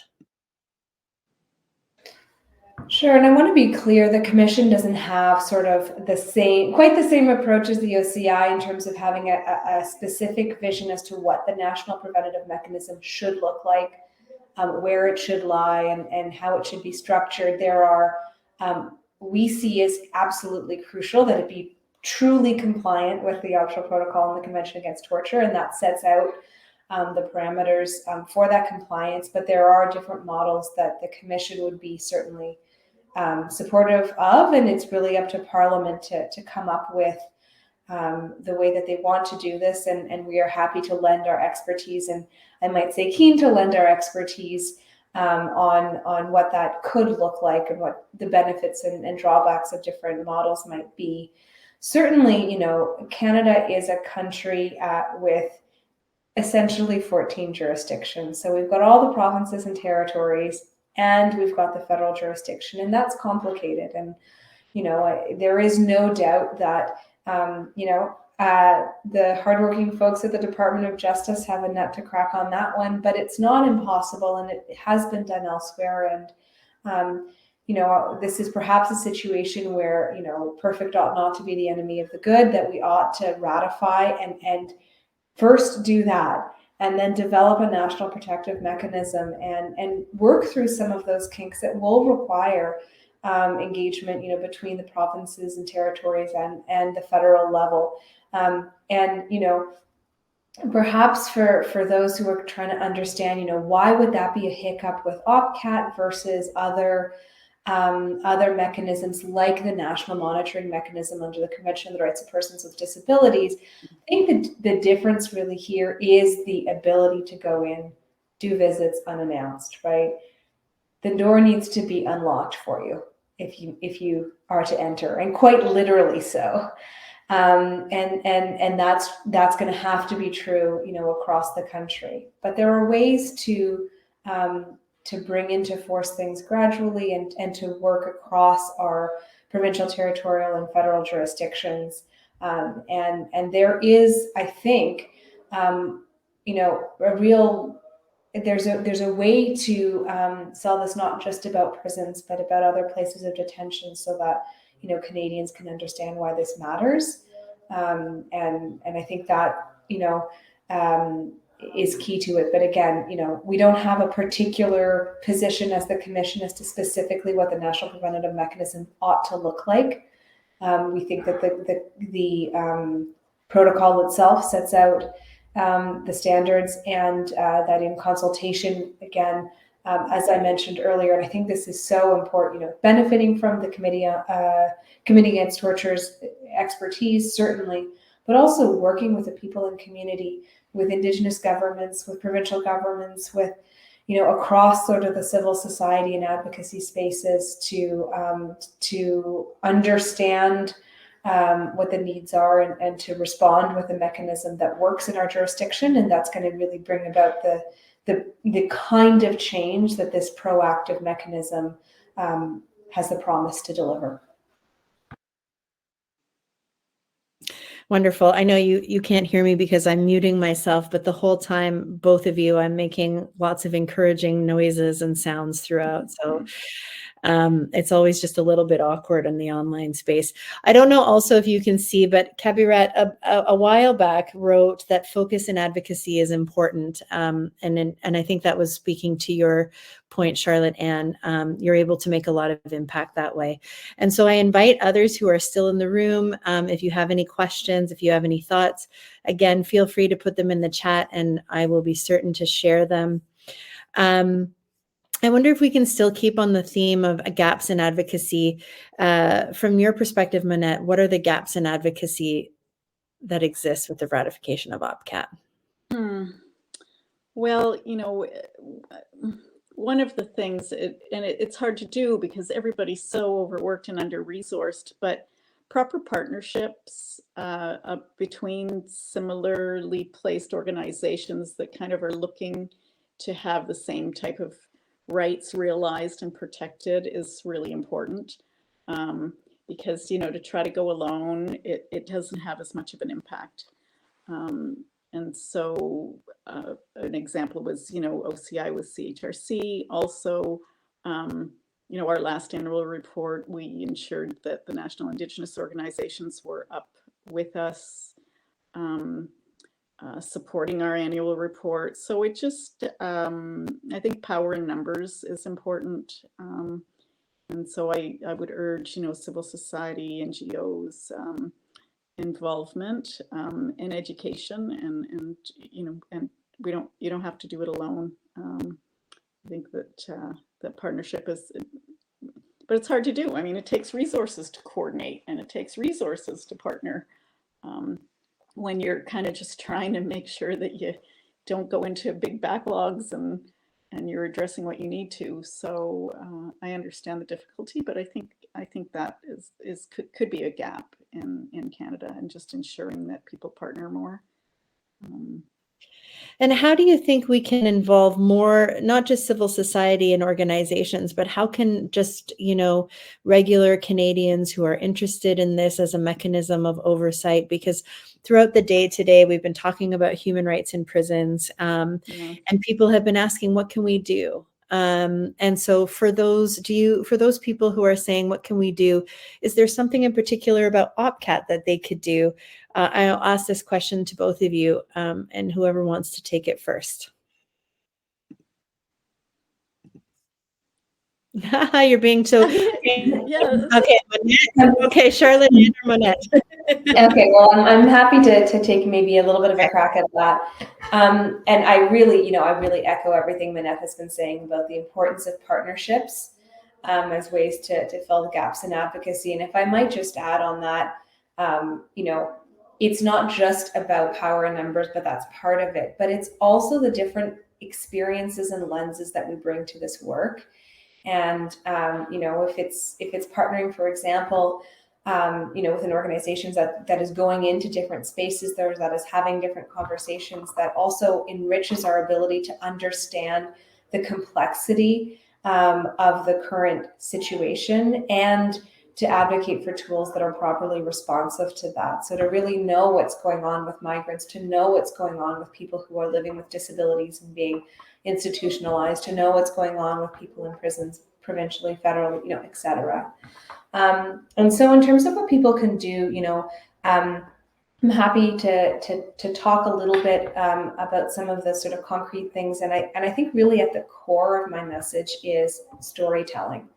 Sure, and I want to be clear, the Commission doesn't have sort of quite the same approach as the OCI in terms of having a specific vision as to what the national preventative mechanism should look like, where it should lie, and how it should be structured. There are, we see as absolutely crucial that it be truly compliant with the Optional Protocol and the Convention Against Torture, and that sets out the parameters for that compliance. But there are different models that the Commission would be certainly supportive of, and it's really up to Parliament to come up with the way that they want to do this, and we are happy to lend our expertise, and I might say keen to lend our expertise on what that could look like and what the benefits and drawbacks of different models might be. Certainly, Canada is a country with essentially 14 jurisdictions. So we've got all the provinces and territories, and we've got the federal jurisdiction, and that's complicated. And, there is no doubt that, the hardworking folks at the Department of Justice have a nut to crack on that one, but it's not impossible, and it has been done elsewhere. And, this is perhaps a situation where, perfect ought not to be the enemy of the good, that we ought to ratify and first do that, and then develop a national protective mechanism and work through some of those kinks that will require engagement, between the provinces and territories and the federal level. Perhaps for those who are trying to understand, why would that be a hiccup with OPCAT versus other mechanisms like the national monitoring mechanism under the Convention on the Rights of Persons with Disabilities. I think the difference really here is the ability to go in, do visits unannounced, right? The door needs to be unlocked for you if you are to enter, and quite literally so. And that's going to have to be true, across the country. But there are ways to bring into force things gradually and to work across our provincial, territorial, and federal jurisdictions. And there is, I think, there's a way to sell this not just about prisons, but about other places of detention, so that Canadians can understand why this matters. And I think that is key to it. But again, we don't have a particular position as the Commission as to specifically what the national preventative mechanism ought to look like. We think that the protocol itself sets out the standards, and that in consultation, again, as I mentioned earlier, and I think this is so important, benefiting from the Committee Against Torture's expertise, certainly, but also working with the people in community, with Indigenous governments, with provincial governments, with, across sort of the civil society and advocacy spaces to understand what the needs are and to respond with a mechanism that works in our jurisdiction. And that's going to really bring about the kind of change that this proactive mechanism has the promise to deliver. Wonderful. I know you can't hear me because I'm muting myself, but the whole time, both of you, I'm making lots of encouraging noises and sounds throughout. So it's always just a little bit awkward in the online space. I don't know also if you can see, but Kabirat a while back wrote that focus and advocacy is important. And I think that was speaking to your point, Charlotte Ann. You're able to make a lot of impact that way. And so I invite others who are still in the room, if you have any questions, if you have any thoughts, again, feel free to put them in the chat and I will be certain to share them. I wonder if we can still keep on the theme of gaps in advocacy. From your perspective, Monette, what are the gaps in advocacy that exist with the ratification of OPCAT? Well, one of the things, it's hard to do because everybody's so overworked and under-resourced, but proper partnerships between similarly placed organizations that kind of are looking to have the same type of rights realized and protected is really important, because to try to go alone, it doesn't have as much of an impact. And so an example was OCI with CHRC. Also, our last annual report, we ensured that the National Indigenous organizations were up with us, supporting our annual report. So it just, I think power in numbers is important. And so I would urge, civil society, NGOs, involvement in education, and you don't have to do it alone. I think that partnership is, but it's hard to do. I mean, it takes resources to coordinate and it takes resources to partner. When you're kind of just trying to make sure that you don't go into big backlogs and you're addressing what you need to. So I understand the difficulty, but I think that could be a gap in Canada, and just ensuring that people partner more. And how do you think we can involve more, not just civil society and organizations, but how can just, regular Canadians who are interested in this as a mechanism of oversight? Because throughout the day today, we've been talking about human rights in prisons, and people have been asking, what can we do? And so for those people who are saying, what can we do? Is there something in particular about OPCAT that they could do? I'll ask this question to both of you, and whoever wants to take it first. You're being so yeah. Okay, Monette. Okay, Charlotte and Monette. Okay, well, I'm happy to take maybe a little bit of a crack at that. And I really echo everything Monette has been saying about the importance of partnerships as ways to fill the gaps in advocacy. And if I might just add on that, it's not just about power in numbers, but that's part of it. But it's also the different experiences and lenses that we bring to this work. And if it's partnering, for example, with an organization that is going into different spaces, that is having different conversations, that also enriches our ability to understand the complexity of the current situation, and to advocate for tools that are properly responsive to that. So to really know what's going on with migrants, to know what's going on with people who are living with disabilities and being institutionalized, to know what's going on with people in prisons, provincially, federally, et cetera. And so in terms of what people can do, I'm happy to talk a little bit about some of the sort of concrete things. And I think really at the core of my message is storytelling.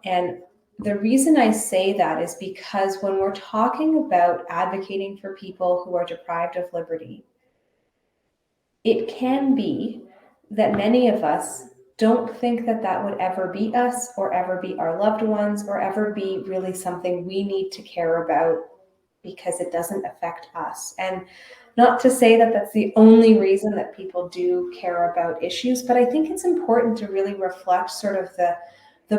And the reason I say that is because when we're talking about advocating for people who are deprived of liberty, it can be that many of us don't think that would ever be us, or ever be our loved ones, or ever be really something we need to care about because it doesn't affect us. And not to say that that's the only reason that people do care about issues, but I think it's important to really reflect sort of the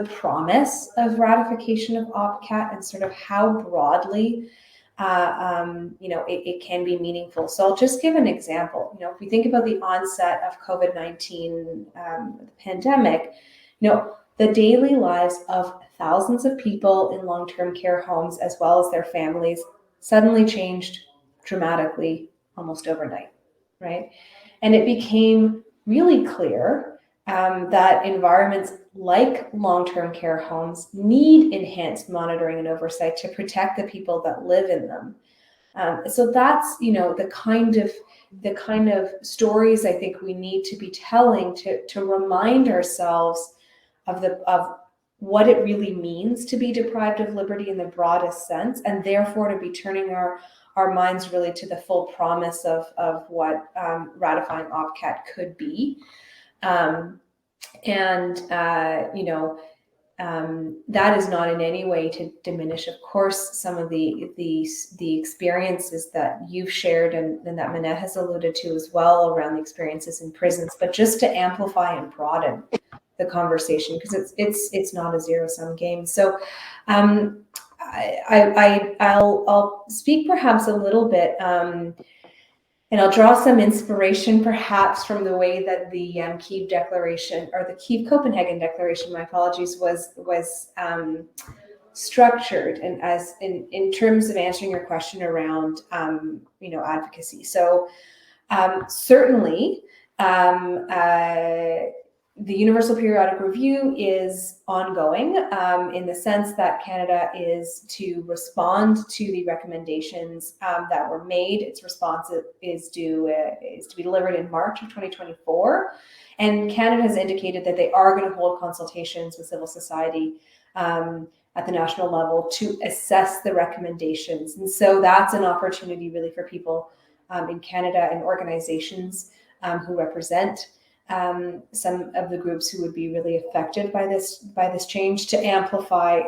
promise of ratification of OPCAT, and sort of how broadly it can be meaningful. So I'll just give an example. If we think about the onset of COVID-19, the pandemic, the daily lives of thousands of people in long-term care homes, as well as their families, suddenly changed dramatically almost overnight, right? And it became really clear that environments like long-term care homes need enhanced monitoring and oversight to protect the people that live in them. So that's, the kind of stories I think we need to be telling to remind ourselves of what it really means to be deprived of liberty in the broadest sense, and therefore to be turning our minds really to the full promise of what ratifying OPCAT could be. That is not in any way to diminish, of course, some of the experiences that you've shared and that Monette has alluded to as well around the experiences in prisons, but just to amplify and broaden the conversation, because it's not a zero-sum game. So I'll speak perhaps a little bit, and I'll draw some inspiration perhaps from the way that the Kyiv Declaration, or the Kyiv Copenhagen Declaration, my apologies, was structured, and as in terms of answering your question around advocacy. So certainly the Universal Periodic Review is ongoing in the sense that Canada is to respond to the recommendations that were made. Its response is to be delivered in March of 2024. And Canada has indicated that they are going to hold consultations with civil society at the national level to assess the recommendations. And so that's an opportunity really for people in Canada and organizations who represent some of the groups who would be really affected by this change, to amplify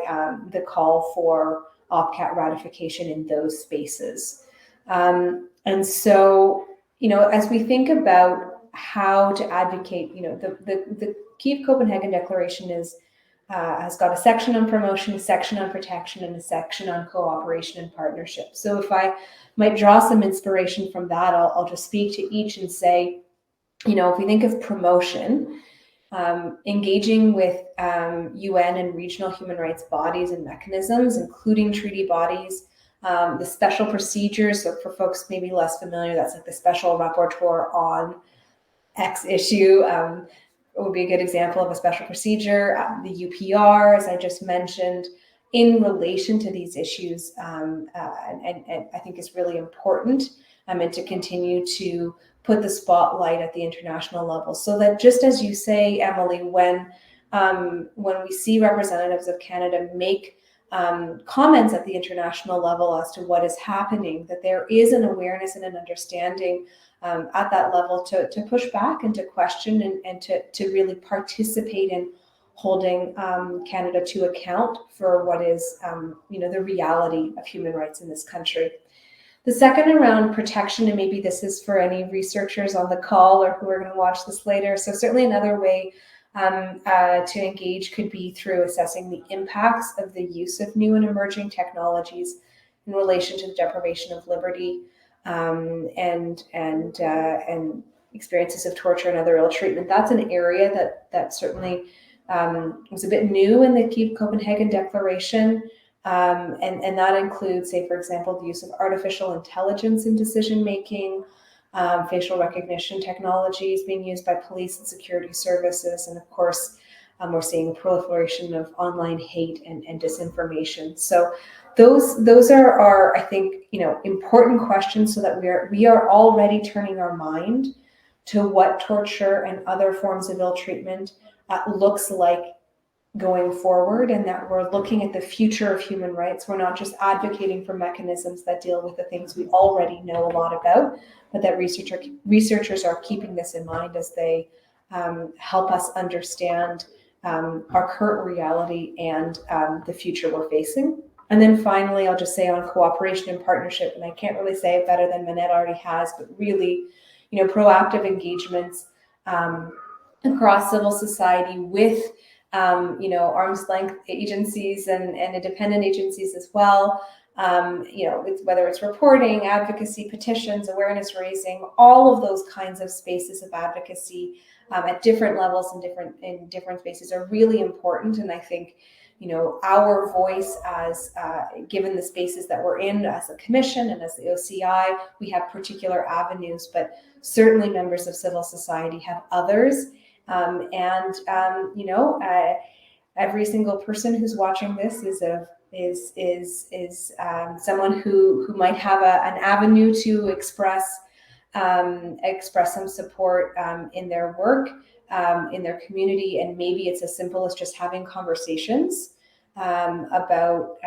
the call for OPCAT ratification in those spaces. And so, as we think about how to advocate, the Kyiv Copenhagen Declaration has got a section on promotion, a section on protection, and a section on cooperation and partnership. So if I might draw some inspiration from that, I'll just speak to each and say, if we think of promotion, engaging with UN and regional human rights bodies and mechanisms, including treaty bodies, the special procedures. So for folks maybe less familiar, that's like the special rapporteur on X issue. Would be a good example of a special procedure. The UPR, as I just mentioned, in relation to these issues, and I think is really important, and to continue to put the spotlight at the international level, so that just as you say, Emilie, when we see representatives of Canada make comments at the international level as to what is happening, that there is an awareness and an understanding at that level to push back and to question and to really participate in holding Canada to account for what is the reality of human rights in this country. The second around protection, and maybe this is for any researchers on the call or who are going to watch this later. So certainly another way to engage could be through assessing the impacts of the use of new and emerging technologies in relation to the deprivation of liberty and experiences of torture and other ill treatment. That's an area that certainly was a bit new in the Kyiv Copenhagen Declaration. And that includes, say, for example, the use of artificial intelligence in decision-making, facial recognition technologies being used by police and security services. And of course, we're seeing a proliferation of online hate and disinformation. So those are I think, important questions, so that we are already turning our mind to what torture and other forms of ill treatment looks like going forward, and that we're looking at the future of human rights. We're not just advocating for mechanisms that deal with the things we already know a lot about, but that researchers are keeping this in mind as they help us understand our current reality and the future we're facing. And then finally, I'll just say on cooperation and partnership, and I can't really say it better than Monette already has, but really, proactive engagements across civil society with arm's length agencies and independent agencies as well. Whether it's reporting, advocacy, petitions, awareness raising, all of those kinds of spaces of advocacy at different levels and in different spaces are really important. And I think, our voice as given the spaces that we're in as a commission and as the OCI, we have particular avenues, but certainly members of civil society have others. Every single person who's watching this is someone who might have an avenue to express some support in their work, in their community, and maybe it's as simple as just having conversations about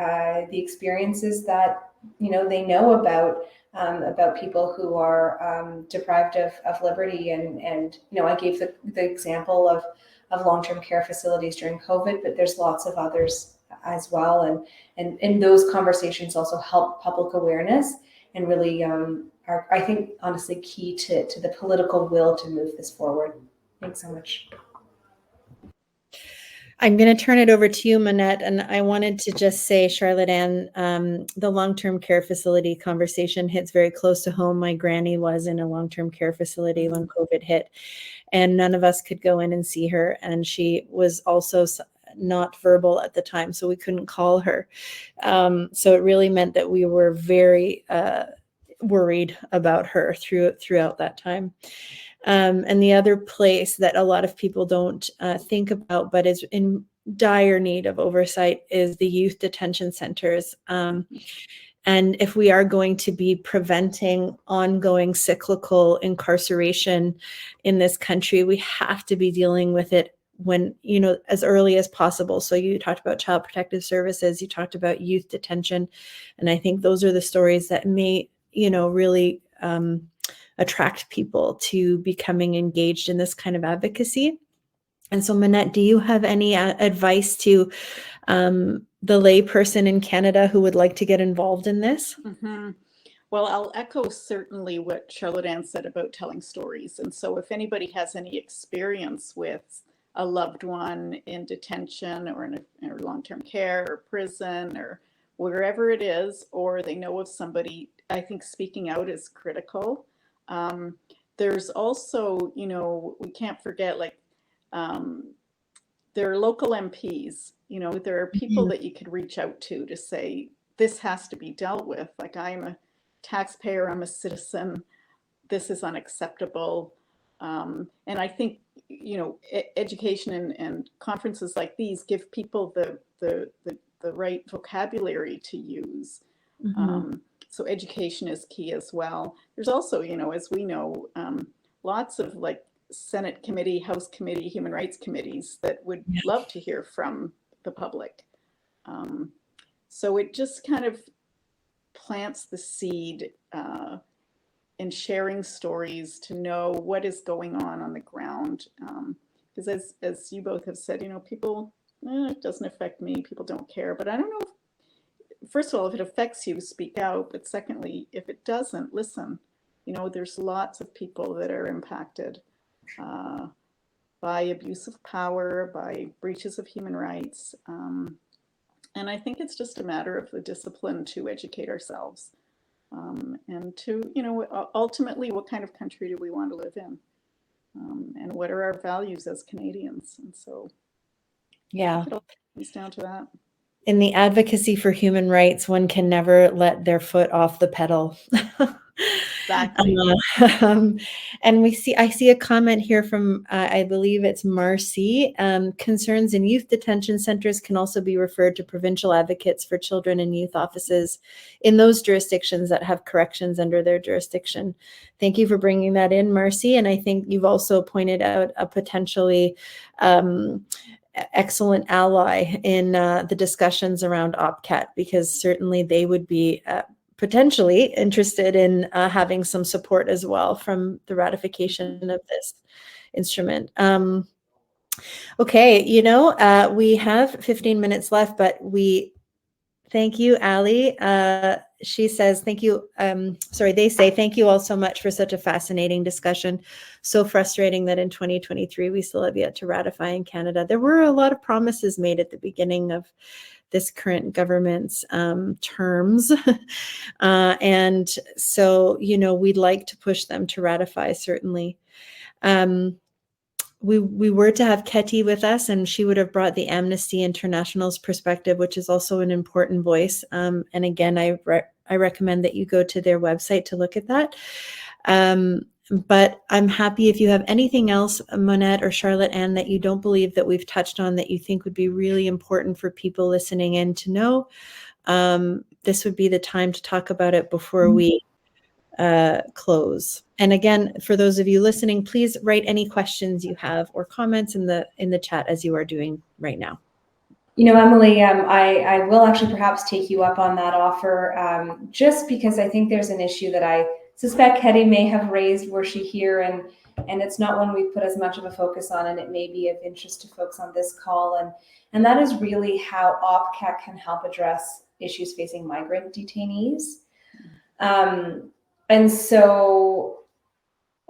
the experiences that they know about people who are deprived of liberty, and I gave the example of long-term care facilities during COVID, but there's lots of others as well, and those conversations also help public awareness and really are, I think, honestly key to the political will to move this forward. Thanks so much. I'm going to turn it over to you, Monette, and I wanted to just say, Charlotte Ann, the long-term care facility conversation hits very close to home. My granny was in a long-term care facility when COVID hit, and none of us could go in and see her, and she was also not verbal at the time, so we couldn't call her. So it really meant that we were very worried about her throughout that time. And the other place that a lot of people don't think about, but is in dire need of oversight, is the youth detention centers. And if we are going to be preventing ongoing cyclical incarceration in this country, we have to be dealing with it when, as early as possible. So you talked about child protective services, you talked about youth detention. And I think those are the stories that may, really attract people to becoming engaged in this kind of advocacy. And so, Monette, do you have any advice to the lay person in Canada who would like to get involved in this? Mm-hmm. Well, I'll echo certainly what Charlotte Ann said about telling stories. And so if anybody has any experience with a loved one in detention or in long-term care or prison or wherever it is, or they know of somebody, I think speaking out is critical. There's also, we can't forget, there are local MPs, there are people that you could reach out to say, this has to be dealt with. Like, I'm a taxpayer, I'm a citizen, this is unacceptable. And I think, education and conferences like these give people the right vocabulary to use. Mm-hmm. So education is key as well. There's also, as we know, lots of Senate committee, House committee, human rights committees that would love to hear from the public. So it just kind of plants the seed in sharing stories to know what is going on the ground. Because as you both have said, people, it doesn't affect me, people don't care. But I don't know first of all, if it affects you, speak out. But secondly, if it doesn't, listen. There's lots of people that are impacted by abuse of power, by breaches of human rights. And I think it's just a matter of the discipline to educate ourselves and to, ultimately, what kind of country do we want to live in? And what are our values as Canadians? And so, it all comes down to that. In the advocacy for human rights, one can never let their foot off the pedal. Exactly. And I see a comment here from, I believe it's Marcy. Concerns in youth detention centers can also be referred to provincial advocates for children and youth offices in those jurisdictions that have corrections under their jurisdiction. Thank you for bringing that in, Marcy. And I think you've also pointed out a potentially excellent ally in the discussions around OPCAT, because certainly they would be potentially interested in having some support as well from the ratification of this instrument. Okay, we have 15 minutes left, but we thank you, Ali. she says, thank you. They say, thank you all so much for such a fascinating discussion. So frustrating that in 2023, we still have yet to ratify in Canada. There were a lot of promises made at the beginning of this current government's terms. And so, we'd like to push them to ratify, certainly. We were to have Ketty with us, and she would have brought the Amnesty International's perspective, which is also an important voice. And again, I recommend that you go to their website to look at that. But I'm happy if you have anything else, Monette or Charlotte Ann, that you don't believe that we've touched on that you think would be really important for people listening in to know. This would be the time to talk about it before we close. And again, for those of you listening, please write any questions you have or comments in the chat as you are doing right now. Emilie, I will actually perhaps take you up on that offer, just because I think there's an issue that I suspect Hetty may have raised were she here, and it's not one we've put as much of a focus on, and it may be of interest to folks on this call, and that is really how OPCAT can help address issues facing migrant detainees. And so,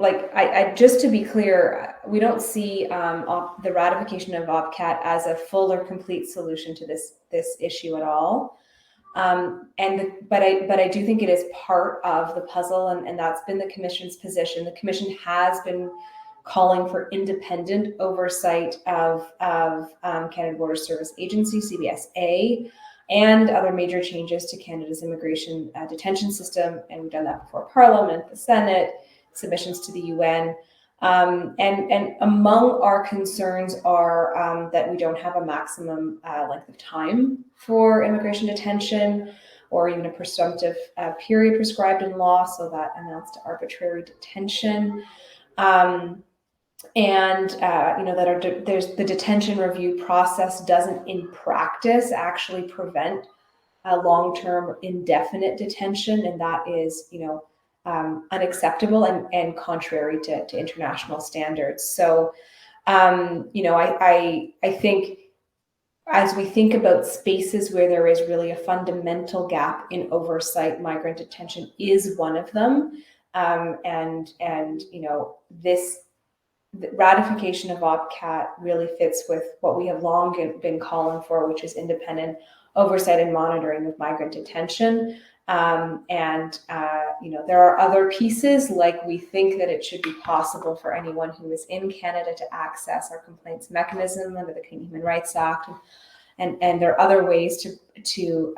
I just to be clear, we don't see the ratification of OPCAT as a full or complete solution to this issue at all. But I do think it is part of the puzzle, and that's been the Commission's position. The Commission has been calling for independent oversight of Canada Border Service Agency, CBSA, and other major changes to Canada's immigration detention system. And we've done that before Parliament, the Senate, submissions to the UN. And among our concerns are that we don't have a maximum length of time for immigration detention, or even a presumptive period prescribed in law, so that amounts to arbitrary detention. There's the detention review process doesn't in practice actually prevent long-term indefinite detention, and that is unacceptable and contrary to international standards. So I think as we think about spaces where there is really a fundamental gap in oversight, migrant detention is one of them. The ratification of OPCAT really fits with what we have long been calling for, which is independent oversight and monitoring of migrant detention. There are other pieces, like we think that it should be possible for anyone who is in Canada to access our complaints mechanism under the Canadian Human Rights Act, and there are other ways to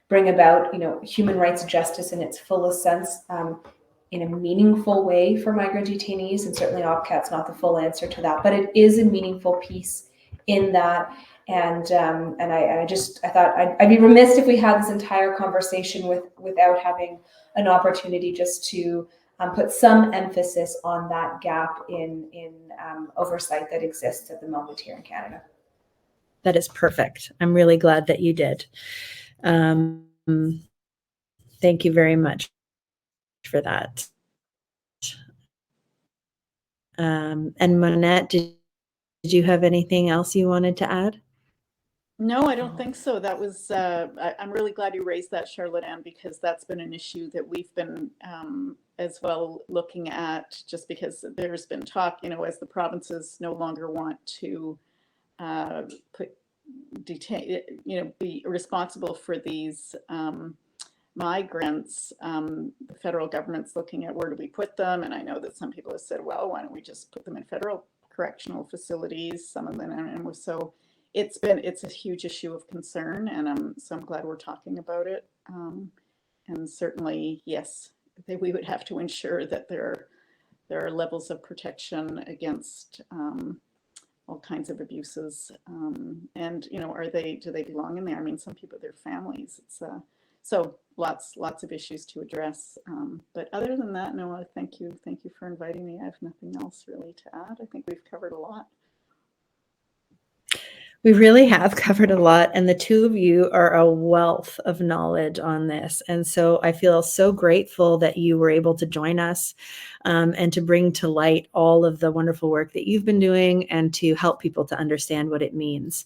bring about human rights justice in its fullest sense in a meaningful way for migrant detainees. And certainly OPCAT's not the full answer to that, but it is a meaningful piece in that. And I thought I'd be remiss if we had this entire conversation without having an opportunity just to put some emphasis on that gap in oversight that exists at the moment here in Canada. That is perfect. I'm really glad that you did. Thank you very much for that. And Monette, did you have anything else you wanted to add? No, I don't think so. That was, I'm really glad you raised that, Charlotte Ann, because that's been an issue that we've been as well looking at, just because there's been talk, as the provinces no longer want to be responsible for these migrants. The federal government's looking at where do we put them, and I know that some people have said, well, why don't we just put them in federal correctional facilities? Some of them, and so it's a huge issue of concern, and so I'm glad we're talking about it. And certainly, yes, we would have to ensure that there are levels of protection against all kinds of abuses. And do they belong in there? I mean, some people, their families. It's so lots of issues to address. But other than that, no, thank you for inviting me. I have nothing else really to add. I think we've covered a lot. We really have covered a lot, and the two of you are a wealth of knowledge on this. And so I feel so grateful that you were able to join us and to bring to light all of the wonderful work that you've been doing and to help people to understand what it means.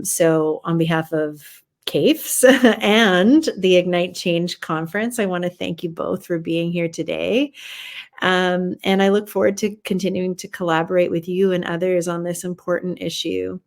So on behalf of CAFES and the Ignite Change Conference. I want to thank you both for being here today. And I look forward to continuing to collaborate with you and others on this important issue.